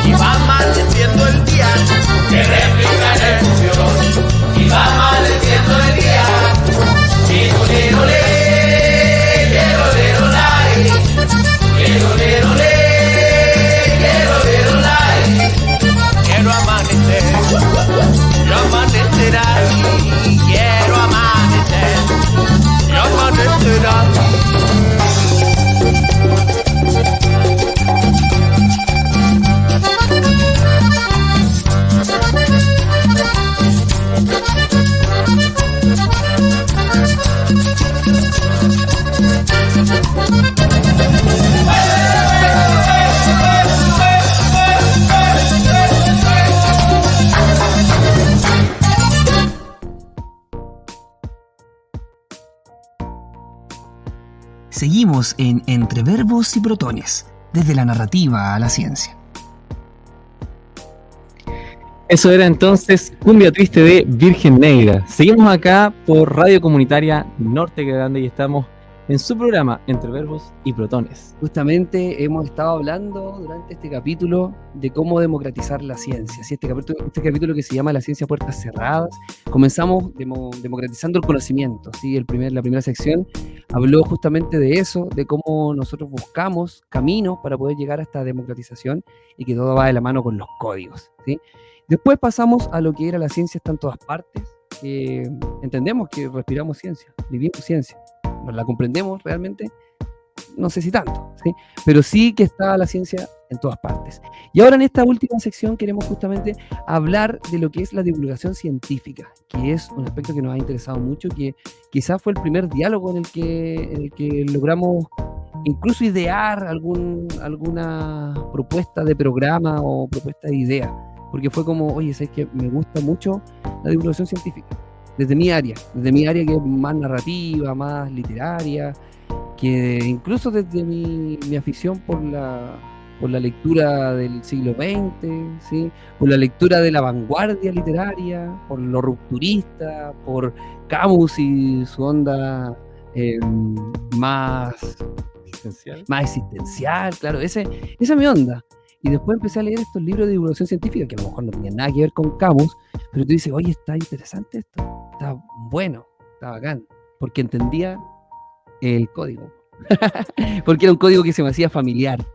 Y va amaneciendo el día, que replica en el cumbión. Y va amaneciendo el día, quiero, quiero, quiero, quiero, lai. Quiero, quiero, quiero, quiero, lai. Quiero amanecer y amanecer así. Quiero amanecer y amanecer así. Seguimos en Entre Verbos y Protones, desde la narrativa a la ciencia. Eso era entonces Cumbia Triste de Virgen Negra. Seguimos acá por Radio Comunitaria Norte Grande y estamos en su programa Entre Verbos y Protones. Justamente hemos estado hablando durante este capítulo de cómo democratizar la ciencia. ¿Sí? Este capítulo que se llama La ciencia a puertas cerradas. Comenzamos democratizando el conocimiento. ¿Sí? La primera sección habló justamente de eso, de cómo nosotros buscamos caminos para poder llegar a esta democratización y que todo va de la mano con los códigos. ¿Sí? Después pasamos a lo que era la ciencia está en todas partes, que entendemos que respiramos ciencia, vivimos ciencia. ¿La comprendemos realmente? No sé si tanto, ¿sí? Pero sí que está la ciencia en todas partes. Y ahora en esta última sección queremos justamente hablar de lo que es la divulgación científica, que es un aspecto que nos ha interesado mucho, que quizás fue el primer diálogo en el que logramos incluso idear alguna propuesta de programa o propuesta de idea, porque fue como, oye, ¿sabes qué? Me gusta mucho la divulgación científica. Desde mi área que es más narrativa, más literaria, que incluso desde mi afición por la lectura del siglo XX, ¿sí? Por la lectura de la vanguardia literaria, por lo rupturista, por Camus y su onda más existencial, claro, esa es mi onda. Y después empecé a leer estos libros de divulgación científica que a lo mejor no tenían nada que ver con Camus, pero tú dices, oye, está interesante esto, está bueno, está bacán, porque entendía el código, porque era un código que se me hacía familiar.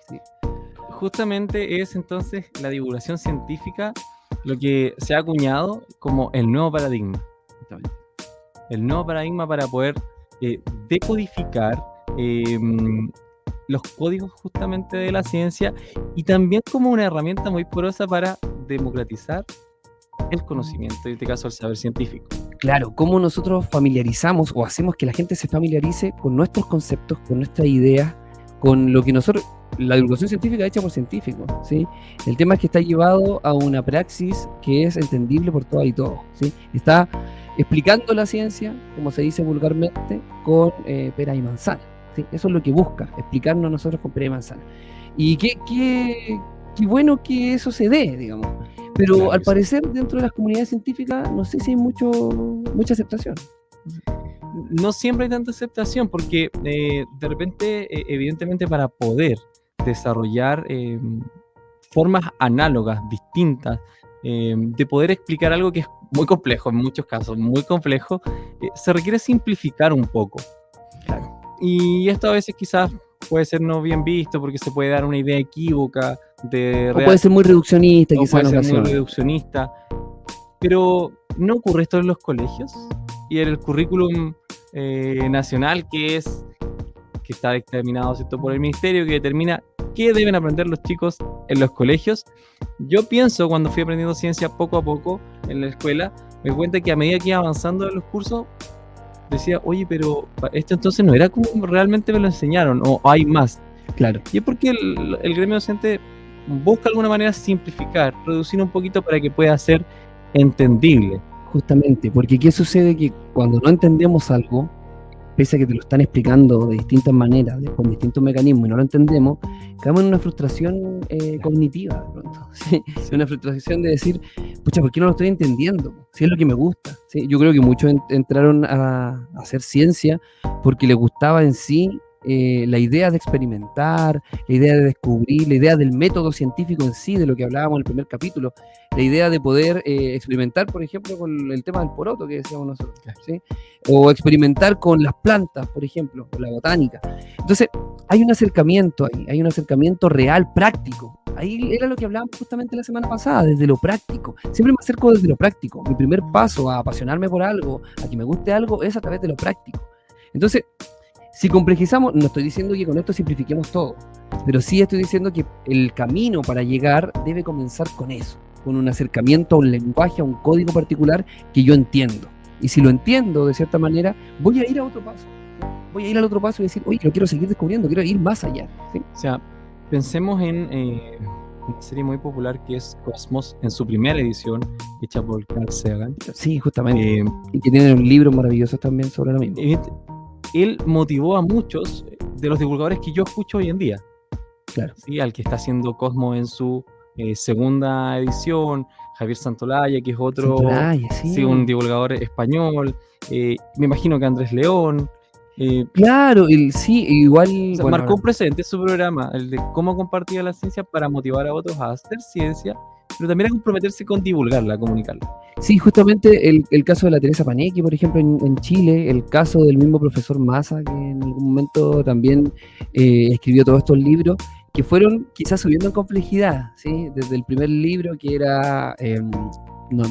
Sí. Justamente es entonces la divulgación científica lo que se ha acuñado como el nuevo paradigma. Justamente. El nuevo paradigma para poder decodificar los códigos justamente de la ciencia y también como una herramienta muy poderosa para democratizar el conocimiento, en este caso el saber científico. Claro, cómo nosotros familiarizamos o hacemos que la gente se familiarice con nuestros conceptos, con nuestras ideas, con lo que nosotros, la divulgación científica hecha por científicos, ¿sí? El tema es que está llevado a una praxis que es entendible por todas y todos, ¿sí? Está explicando la ciencia, como se dice vulgarmente, con pera y manzana. ¿Sí? Eso es lo que busca, explicarnos a nosotros con pera y manzana. Y qué bueno que eso se dé, digamos. Pero claro, al parecer dentro de las comunidades científicas no sé si hay mucha aceptación. No siempre hay tanta aceptación porque de repente, evidentemente para poder desarrollar formas análogas, distintas, de poder explicar algo que es muy complejo, en muchos casos, muy complejo, se requiere simplificar un poco. Claro. Y esto a veces quizás puede ser no bien visto porque se puede dar una idea equívoca puede ser muy reduccionista, quizás. Puede ser muy reduccionista. Pero ¿no ocurre esto en los colegios? Y en el currículum nacional que está determinado, ¿cierto?, por el ministerio, que determina qué deben aprender los chicos en los colegios. Yo pienso, cuando fui aprendiendo ciencia poco a poco en la escuela, me di cuenta que a medida que iba avanzando en los cursos, decía, oye, pero esto entonces no era como realmente me lo enseñaron, o hay más. Claro. Y es porque el gremio docente busca de alguna manera simplificar, reducir un poquito para que pueda ser entendible. Justamente, porque ¿qué sucede? Que cuando no entendemos algo, pese a que te lo están explicando de distintas maneras, con distintos mecanismos y no lo entendemos, caemos en una frustración cognitiva de pronto, ¿sí? Sí. Una frustración de decir, pucha, ¿por qué no lo estoy entendiendo? Si es lo que me gusta, ¿sí? Yo creo que muchos entraron a hacer ciencia porque les gustaba en sí la idea de experimentar, la idea de descubrir, la idea del método científico en sí, de lo que hablábamos en el primer capítulo, la idea de poder experimentar, por ejemplo, con el tema del poroto que decíamos nosotros, ¿sí? O experimentar con las plantas, por ejemplo, con la botánica. Entonces, hay un acercamiento ahí, hay un acercamiento real, práctico. Ahí era lo que hablábamos justamente la semana pasada, desde lo práctico. Siempre me acerco desde lo práctico. Mi primer paso a apasionarme por algo, a que me guste algo, es a través de lo práctico. Entonces, si complejizamos, no estoy diciendo que con esto simplifiquemos todo, pero sí estoy diciendo que el camino para llegar debe comenzar con eso, con un acercamiento a un lenguaje, a un código particular que yo entiendo. Y si lo entiendo de cierta manera, voy a ir a otro paso. Voy a ir al otro paso y decir, oye, lo quiero seguir descubriendo, quiero ir más allá, ¿sí? O sea, pensemos en una serie muy popular que es Cosmos, en su primera edición, hecha por Carl Sagan. Sí, justamente. Y que tiene un libro maravilloso también sobre lo mismo. él motivó a muchos de los divulgadores que yo escucho hoy en día. Claro. ¿Sí? Al que está haciendo Cosmo en su segunda edición, Javier Santolaya, que es otro, Santolaya, sí. sí, un divulgador español, me imagino que Andrés León. Claro, sí, igual. O sea, bueno, marcó un precedente su programa, el de cómo compartir la ciencia para motivar a otros a hacer ciencia, pero también a comprometerse con divulgarla, comunicarla. Sí, justamente el caso de la Teresa Panequi, por ejemplo, en Chile, el caso del mismo profesor Massa, que en algún momento también escribió todos estos libros, que fueron quizás subiendo en complejidad, ¿sí? Desde el primer libro, que era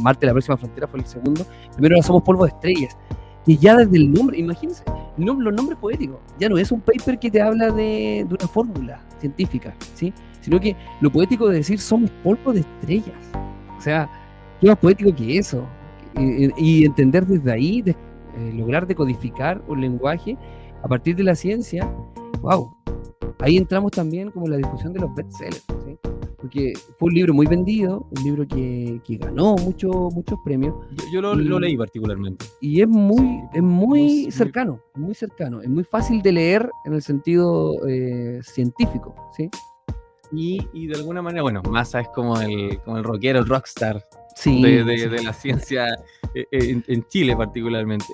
Marte, la próxima frontera, fue el segundo. Primero era Somos polvo de estrellas. Y ya desde el nombre, imagínense, los nombres poéticos, ya no es un paper que te habla de una fórmula científica, ¿sí? Sino que lo poético de decir somos polvo de estrellas. O sea, ¿qué más poético que eso? Y entender desde ahí, lograr decodificar un lenguaje a partir de la ciencia, wow. Ahí entramos también como en la discusión de los bestsellers, ¿sí? Porque fue un libro muy vendido, un libro que ganó muchos premios. Yo lo leí particularmente. Y es muy muy cercano, es muy fácil de leer en el sentido científico, ¿sí? Y de alguna manera, bueno, Massa es como el rockero, el rockstar Sí, de la ciencia en Chile particularmente.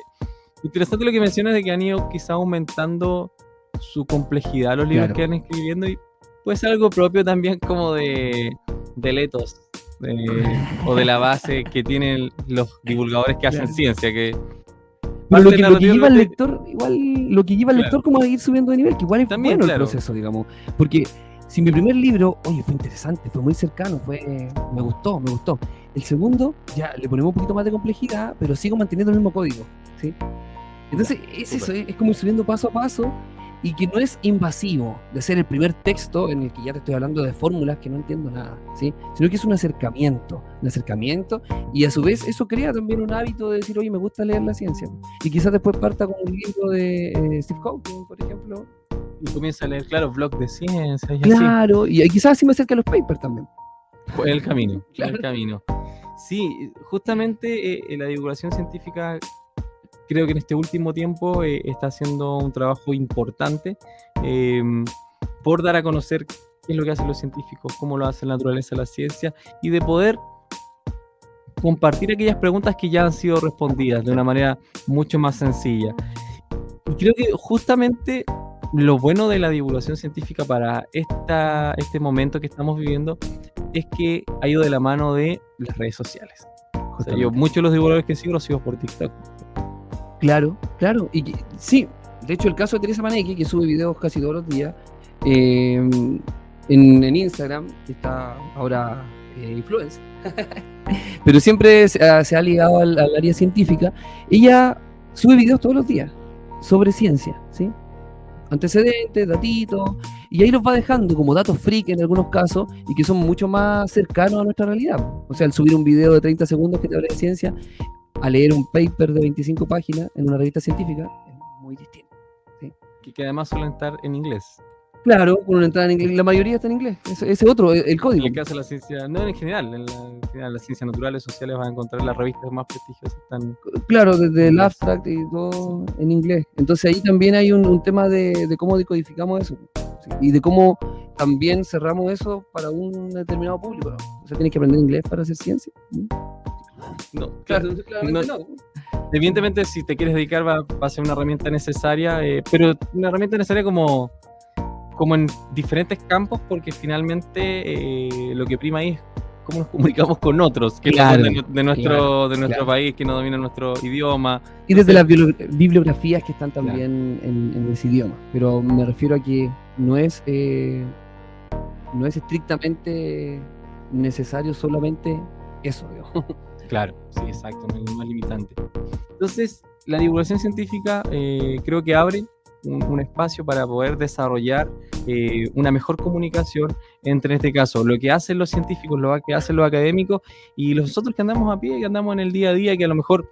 Interesante lo que mencionas de que han ido quizá aumentando su complejidad los libros Claro. que van escribiendo, y puede ser algo propio también como del ethos o de la base que tienen los divulgadores que hacen Claro. ciencia, que Pero lo que narrativamente- lleva al lector, igual, lo que lleva al Claro. lector como a ir subiendo de nivel, que igual es También, bueno claro. el proceso, digamos. Porque si mi primer libro, oye, fue interesante, fue muy cercano, me gustó. El segundo, ya le ponemos un poquito más de complejidad, pero sigo manteniendo el mismo código, ¿sí? Entonces, es eso, es como ir subiendo paso a paso, y que no es invasivo de ser el primer texto en el que ya te estoy hablando de fórmulas que no entiendo nada, ¿sí? Sino que es un acercamiento, y a su vez eso crea también un hábito de decir, oye, me gusta leer la ciencia. Y quizás después parta con un libro de Steve Hawking, por ejemplo. y comienza a leer, claro, blogs de ciencia y Claro, y quizás así me acerca a los papers también. así. El camino, Claro. el camino. Sí, justamente la divulgación científica creo que en este último tiempo está haciendo un trabajo importante por dar a conocer qué es lo que hacen los científicos, cómo lo hace la naturaleza de la ciencia, y de poder compartir aquellas preguntas que ya han sido respondidas de una manera mucho más sencilla. Y creo que justamente lo bueno de la divulgación científica para este momento que estamos viviendo es que ha ido de la mano de las redes sociales. O sea, yo muchos de los divulgadores que sigo los sigo por TikTok. Claro. Y sí, de hecho el caso de Teresa Panequi, que sube videos casi todos los días, en Instagram, que está ahora influencer, pero siempre se ha ligado al área científica. Ella sube videos todos los días sobre ciencia, ¿sí? Antecedentes, datitos, y ahí los va dejando como datos freak en algunos casos, y que son mucho más cercanos a nuestra realidad. O sea, al subir un video de 30 segundos que te habla de ciencia, a leer un paper de 25 páginas en una revista científica, es muy distinto. Que además suelen estar en inglés. Claro, con una entrada en inglés, la mayoría está en inglés, ese otro, el En código. el caso de la ciencia, no en general, en las ciencias naturales, sociales, vas a encontrar las revistas más prestigiosas. Están Claro, desde el Inglés. abstract y todo en inglés. Entonces ahí también hay un tema de cómo decodificamos eso, ¿sí? Y de cómo también cerramos eso para un determinado público, ¿no? O sea, tienes que aprender inglés para hacer ciencia. No, claro, claramente no. evidentemente si te quieres dedicar va a ser una herramienta necesaria, pero una herramienta necesaria como en diferentes campos, porque finalmente lo que prima ahí es cómo nos comunicamos con otros que Claro, no son de nuestro claro. país, que no dominan nuestro idioma. Y desde Entonces, las bibliografías que están también en ese idioma. Pero me refiero a que no es estrictamente necesario solamente eso, digamos. Claro, sí, exacto, no es más limitante. Entonces, la divulgación científica creo que abre un espacio para poder desarrollar una mejor comunicación entre, en este caso, lo que hacen los científicos, lo que hacen los académicos, y nosotros que andamos a pie, que andamos en el día a día, que a lo mejor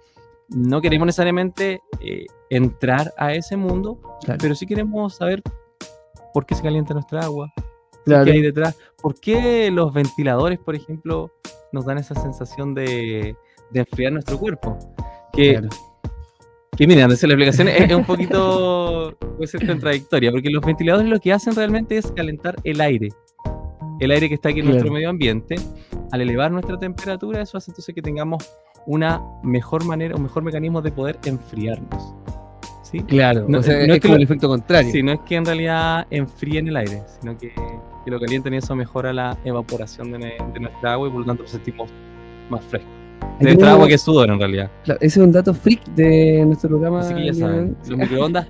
no queremos necesariamente entrar a ese mundo, Claro. pero sí queremos saber por qué se calienta nuestra agua, Claro. qué hay detrás, por qué los ventiladores, por ejemplo, nos dan esa sensación de enfriar nuestro cuerpo. Que Que miren, esa la explicación es un poquito, puede ser contradictoria, porque los ventiladores lo que hacen realmente es calentar el aire que está aquí en nuestro medio ambiente. Al elevar nuestra temperatura, eso hace entonces que tengamos una mejor manera, un mejor mecanismo de poder enfriarnos. ¿Sí? Claro, No, o sea, no es como el efecto contrario. Sí, no es que en realidad enfríen el aire, sino que lo calientan y eso mejora la evaporación de nuestra agua y por lo tanto nos sentimos más frescos. De nuestra agua que es sudor en realidad. Claro, ese es un dato freak de nuestro programa. Así que ya saben, los microondas,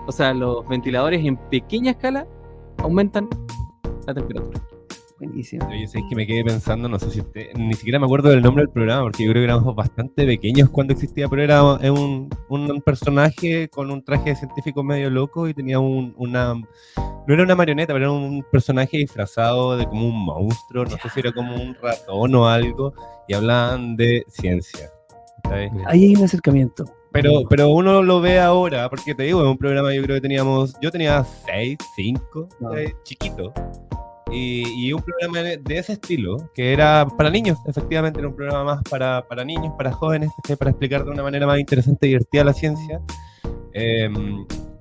o sea, los ventiladores en pequeña escala aumentan la temperatura. Buenísimo. Oye, sé que me quedé pensando, no sé si ni siquiera me acuerdo del nombre del programa, porque yo creo que éramos bastante pequeños cuando existía, pero era un personaje con un traje de científico medio loco y tenía no era una marioneta, pero era un personaje disfrazado de como un monstruo, no sé si era como un ratón o algo, y hablaban de ciencia. ¿Sabes? Ahí hay un acercamiento. Pero uno lo ve ahora, porque te digo, en un programa yo creo que yo tenía 6, 5, chiquito. Y un programa de ese estilo, que era para niños, efectivamente, era un programa más para niños, para jóvenes, para explicar de una manera más interesante y divertida la ciencia,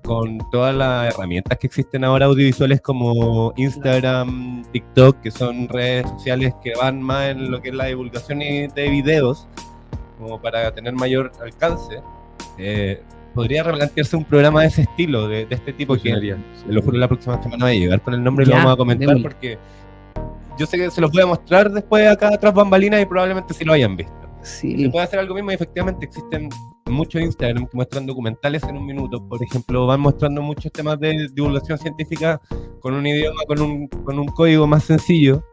con todas las herramientas que existen ahora audiovisuales como Instagram, TikTok, que son redes sociales que van más en lo que es la divulgación de videos, como para tener mayor alcance. Podría replantearse un programa de ese estilo, de este tipo, que te lo juro, la próxima semana va a llegar con el nombre y lo vamos a comentar, porque yo sé que se los voy a mostrar después acá tras bambalinas y probablemente sí lo hayan visto. Sí. Se puede hacer algo mismo y efectivamente existen muchos Instagram que muestran documentales en un minuto, por ejemplo, van mostrando muchos temas de divulgación científica con un idioma, con un código más sencillo.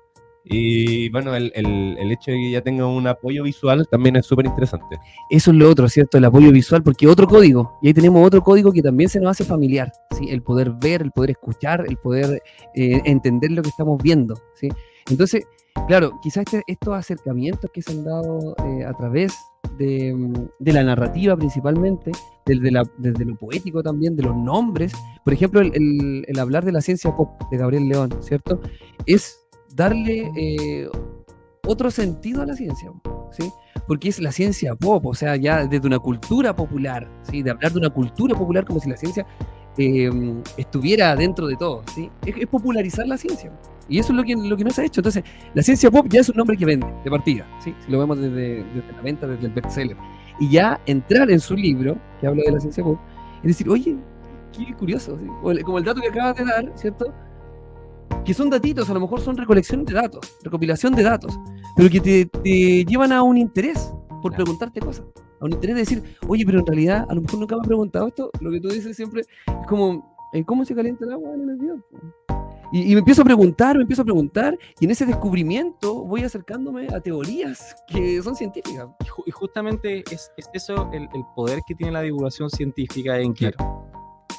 Y bueno, el hecho de que ya tenga un apoyo visual también es súper interesante. Eso es lo otro, ¿cierto? El apoyo visual, porque otro código, y ahí tenemos otro código que también se nos hace familiar, ¿sí? El poder ver, el poder escuchar, el poder entender lo que estamos viendo, ¿sí? Entonces, claro, quizás estos acercamientos que se han dado a través de la narrativa principalmente, desde lo poético también, de los nombres, por ejemplo, el hablar de la ciencia pop de Gabriel León, ¿cierto? Es darle otro sentido a la ciencia, ¿sí? Porque es la ciencia pop, o sea, ya desde una cultura popular, ¿sí? De hablar de una cultura popular como si la ciencia estuviera dentro de todo, ¿sí? Es popularizar la ciencia, y eso es lo que no se ha hecho. Entonces, la ciencia pop ya es un nombre que vende, de partida, ¿sí? Si lo vemos desde la venta, desde el bestseller, y ya entrar en su libro, que habla de la ciencia pop, es decir, oye, qué curioso, ¿sí? Como el dato que acabas de dar, ¿cierto? Que son datitos, a lo mejor son recolección de datos, recopilación de datos, pero que te llevan a un interés por preguntarte cosas, a un interés de decir, oye, pero en realidad a lo mejor nunca me han preguntado esto. Lo que tú dices siempre es como, ¿cómo se calienta el agua en el avión? Y me empiezo a preguntar, y en ese descubrimiento voy acercándome a teorías que son científicas. Y justamente es eso el poder que tiene la divulgación científica, en que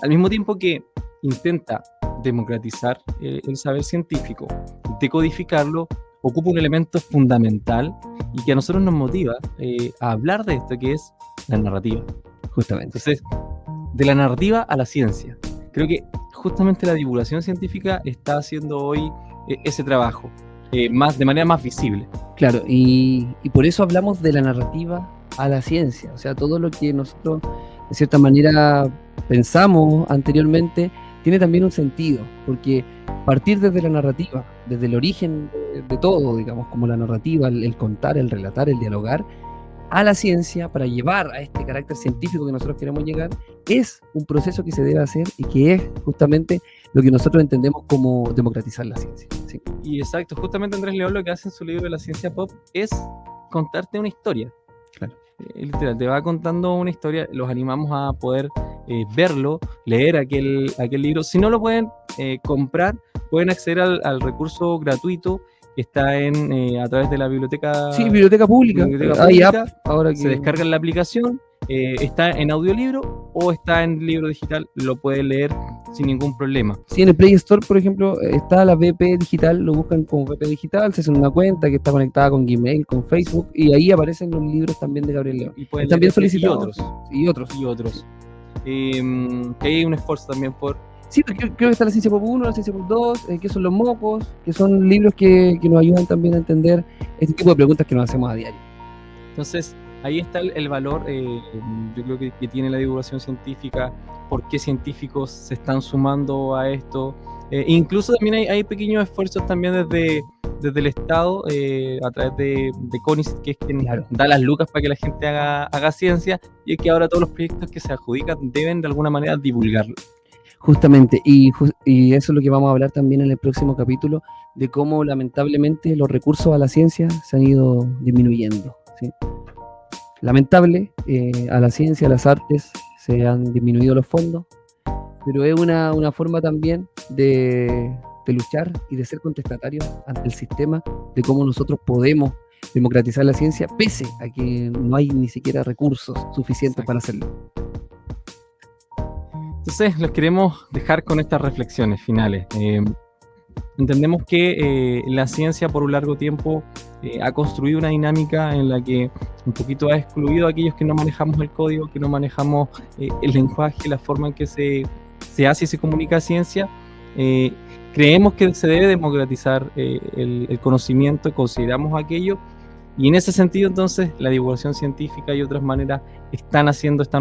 al mismo tiempo que intenta democratizar el saber científico, decodificarlo, ocupa un elemento fundamental y que a nosotros nos motiva a hablar de esto, que es la narrativa. Justamente. Entonces, de la narrativa a la ciencia. Creo que justamente la divulgación científica está haciendo hoy ese trabajo de manera más visible. Claro, y por eso hablamos de la narrativa a la ciencia. O sea, todo lo que nosotros, de cierta manera, pensamos anteriormente, tiene también un sentido, porque partir desde la narrativa, desde el origen de todo, digamos, como la narrativa, el contar, el relatar, el dialogar, a la ciencia, para llevar a este carácter científico que nosotros queremos llegar, es un proceso que se debe hacer y que es justamente lo que nosotros entendemos como democratizar la ciencia, ¿sí? Y exacto, justamente Andrés León lo que hace en su libro de la ciencia pop es contarte una historia. Claro. Literal, te va contando una historia, los animamos a poder verlo, leer aquel libro. Si no lo pueden comprar, pueden acceder al recurso gratuito que está a través de la biblioteca. Sí, biblioteca pública. Hay app ahora que se descarga en la aplicación, está en audiolibro o está en libro digital, lo pueden leer sin ningún problema. Sí, en el Play Store, por ejemplo, está la BP Digital, lo buscan como BP Digital, se hacen una cuenta que está conectada con Gmail, con Facebook, y ahí aparecen los libros también de Gabriel León. Y pueden también leer solicitados. Y otros. Que hay un esfuerzo también por... Sí, creo que está la Ciencia Pop 1, la Ciencia Pop 2, que son los mocos, que son libros que nos ayudan también a entender este tipo de preguntas que nos hacemos a diario. Entonces, ahí está el valor, yo creo que tiene la divulgación científica, por qué científicos se están sumando a esto. Incluso también hay pequeños esfuerzos también desde el Estado, a través de CONICET, que es quien da las lucas para que la gente haga ciencia, y es que ahora todos los proyectos que se adjudican deben de alguna manera divulgarlo. Justamente, y eso es lo que vamos a hablar también en el próximo capítulo, de cómo lamentablemente los recursos a la ciencia se han ido disminuyendo, ¿sí? Lamentable, a la ciencia, a las artes, se han disminuido los fondos, pero es una forma también de luchar y de ser contestatario ante el sistema, de cómo nosotros podemos democratizar la ciencia, pese a que no hay ni siquiera recursos suficientes para hacerlo. Entonces, los queremos dejar con estas reflexiones finales. Entendemos que la ciencia por un largo tiempo ha construido una dinámica en la que un poquito ha excluido a aquellos que no manejamos el código, que no manejamos el lenguaje, la forma en que se hace y se comunica ciencia. Creemos que se debe democratizar el conocimiento, consideramos aquello, y en ese sentido entonces la divulgación científica y otras maneras están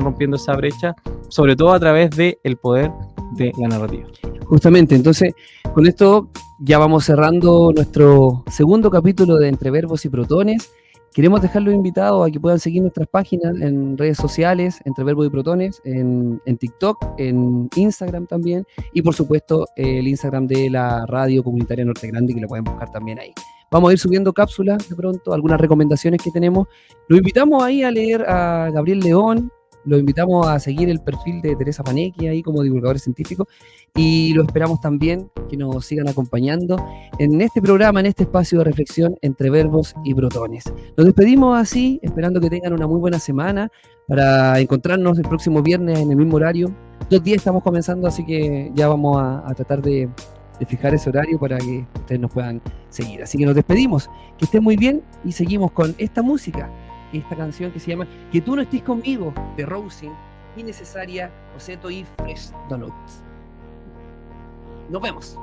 rompiendo esa brecha, sobre todo a través del poder de la narrativa. Justamente, entonces con esto ya vamos cerrando nuestro segundo capítulo de Entre Verbos y Protones. Queremos dejarlos invitados a que puedan seguir nuestras páginas en redes sociales, Entre Verbos y Protones, en TikTok, en Instagram también, y por supuesto el Instagram de la Radio Comunitaria Norte Grande, que lo pueden buscar también ahí. Vamos a ir subiendo cápsulas de pronto, algunas recomendaciones que tenemos. Los invitamos ahí a leer a Gabriel León, los invitamos a seguir el perfil de Teresa Panequi ahí como divulgadores científicos, y lo esperamos también que nos sigan acompañando en este programa, en este espacio de reflexión Entre Verbos y Protones. Nos despedimos así, esperando que tengan una muy buena semana, para encontrarnos el próximo viernes en el mismo horario. 2 días estamos comenzando, así que ya vamos a tratar de fijar ese horario para que ustedes nos puedan seguir. Así que nos despedimos, que estén muy bien, y seguimos con esta música, esta canción que se llama Que tú no estés conmigo, de Rosin, Innecesaria, Oseto y Fresh Donuts. Nos vemos.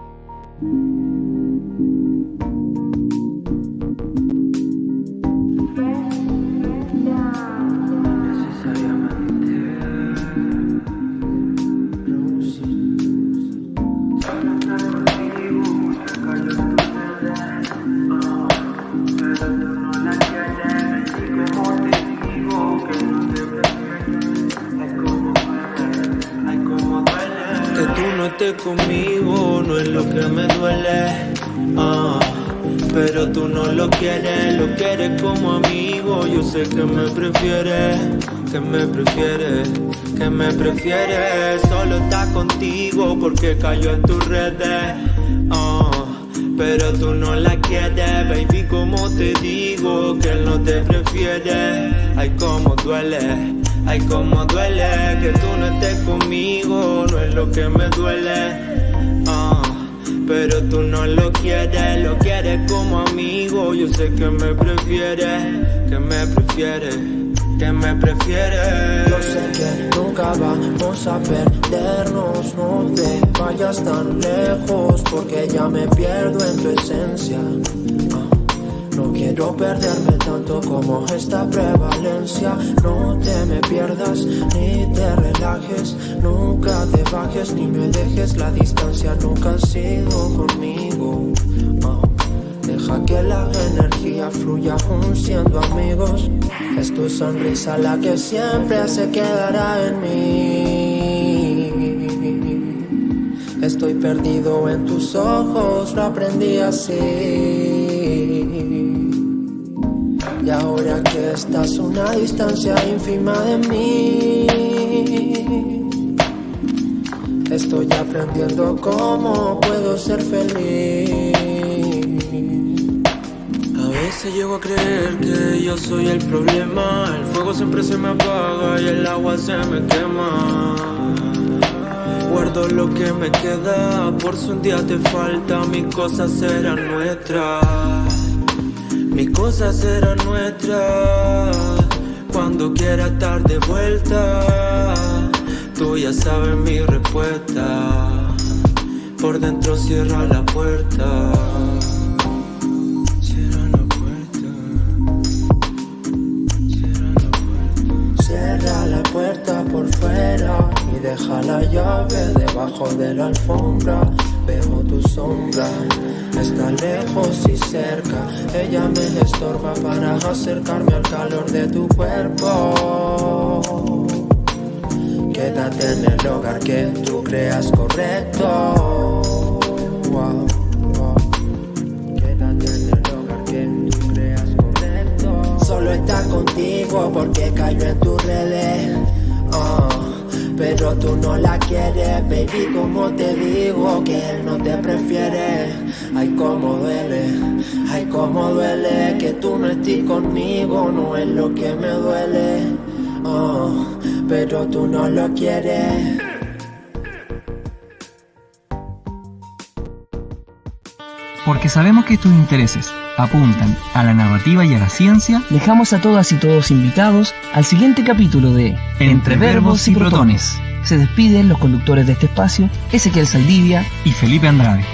Que tú no estés conmigo no es lo que me duele, pero tú no lo quieres como amigo. Yo sé que me prefieres, solo está contigo porque cayó en tus redes, pero tú no la quieres, baby, como te digo que él no te prefiere. Ay, cómo duele que tú no estés conmigo, no es lo que me duele, pero tú no lo quieres como amigo. Yo sé que me prefieres. Yo sé que nunca vamos a perdernos, no te vayas tan lejos porque ya me pierdo en tu esencia. No quiero perderme tanto como esta prevalencia. No te me pierdas ni te relajes, nunca te bajes ni me dejes la distancia. Nunca has sido conmigo, deja que la energía fluya aún siendo amigos. Es tu sonrisa la que siempre se quedará en mí. Estoy perdido en tus ojos, lo aprendí así. Y ahora que estás a una distancia ínfima de mí, estoy aprendiendo cómo puedo ser feliz. A veces llego a creer que yo soy el problema. El fuego siempre se me apaga y el agua se me quema. Guardo lo que me queda por si un día te falta. Mis cosas serán nuestras. Cuando quiera estar de vuelta, tú ya sabes mi respuesta. Por dentro cierra la puerta. Cierra la puerta. Cierra la puerta. debajo de la alfombra veo tu sombra. Está lejos y cerca, ella me estorba para acercarme al calor de tu cuerpo. Quédate en el hogar que tú creas correcto. Wow, wow. Quédate en el hogar que tú creas correcto. Solo está contigo porque cayó en tu redes. Pero tú no la quieres, baby, como te digo que él no te prefiere. Ay, cómo duele que tú no estés conmigo, no es lo que me duele. Pero tú no lo quieres. Porque sabemos que tus intereses apuntan a la narrativa y a la ciencia, dejamos a todas y todos invitados al siguiente capítulo de Entre Verbos y Protones. Se despiden los conductores de este espacio, Ezequiel Saldivia y Felipe Andrade.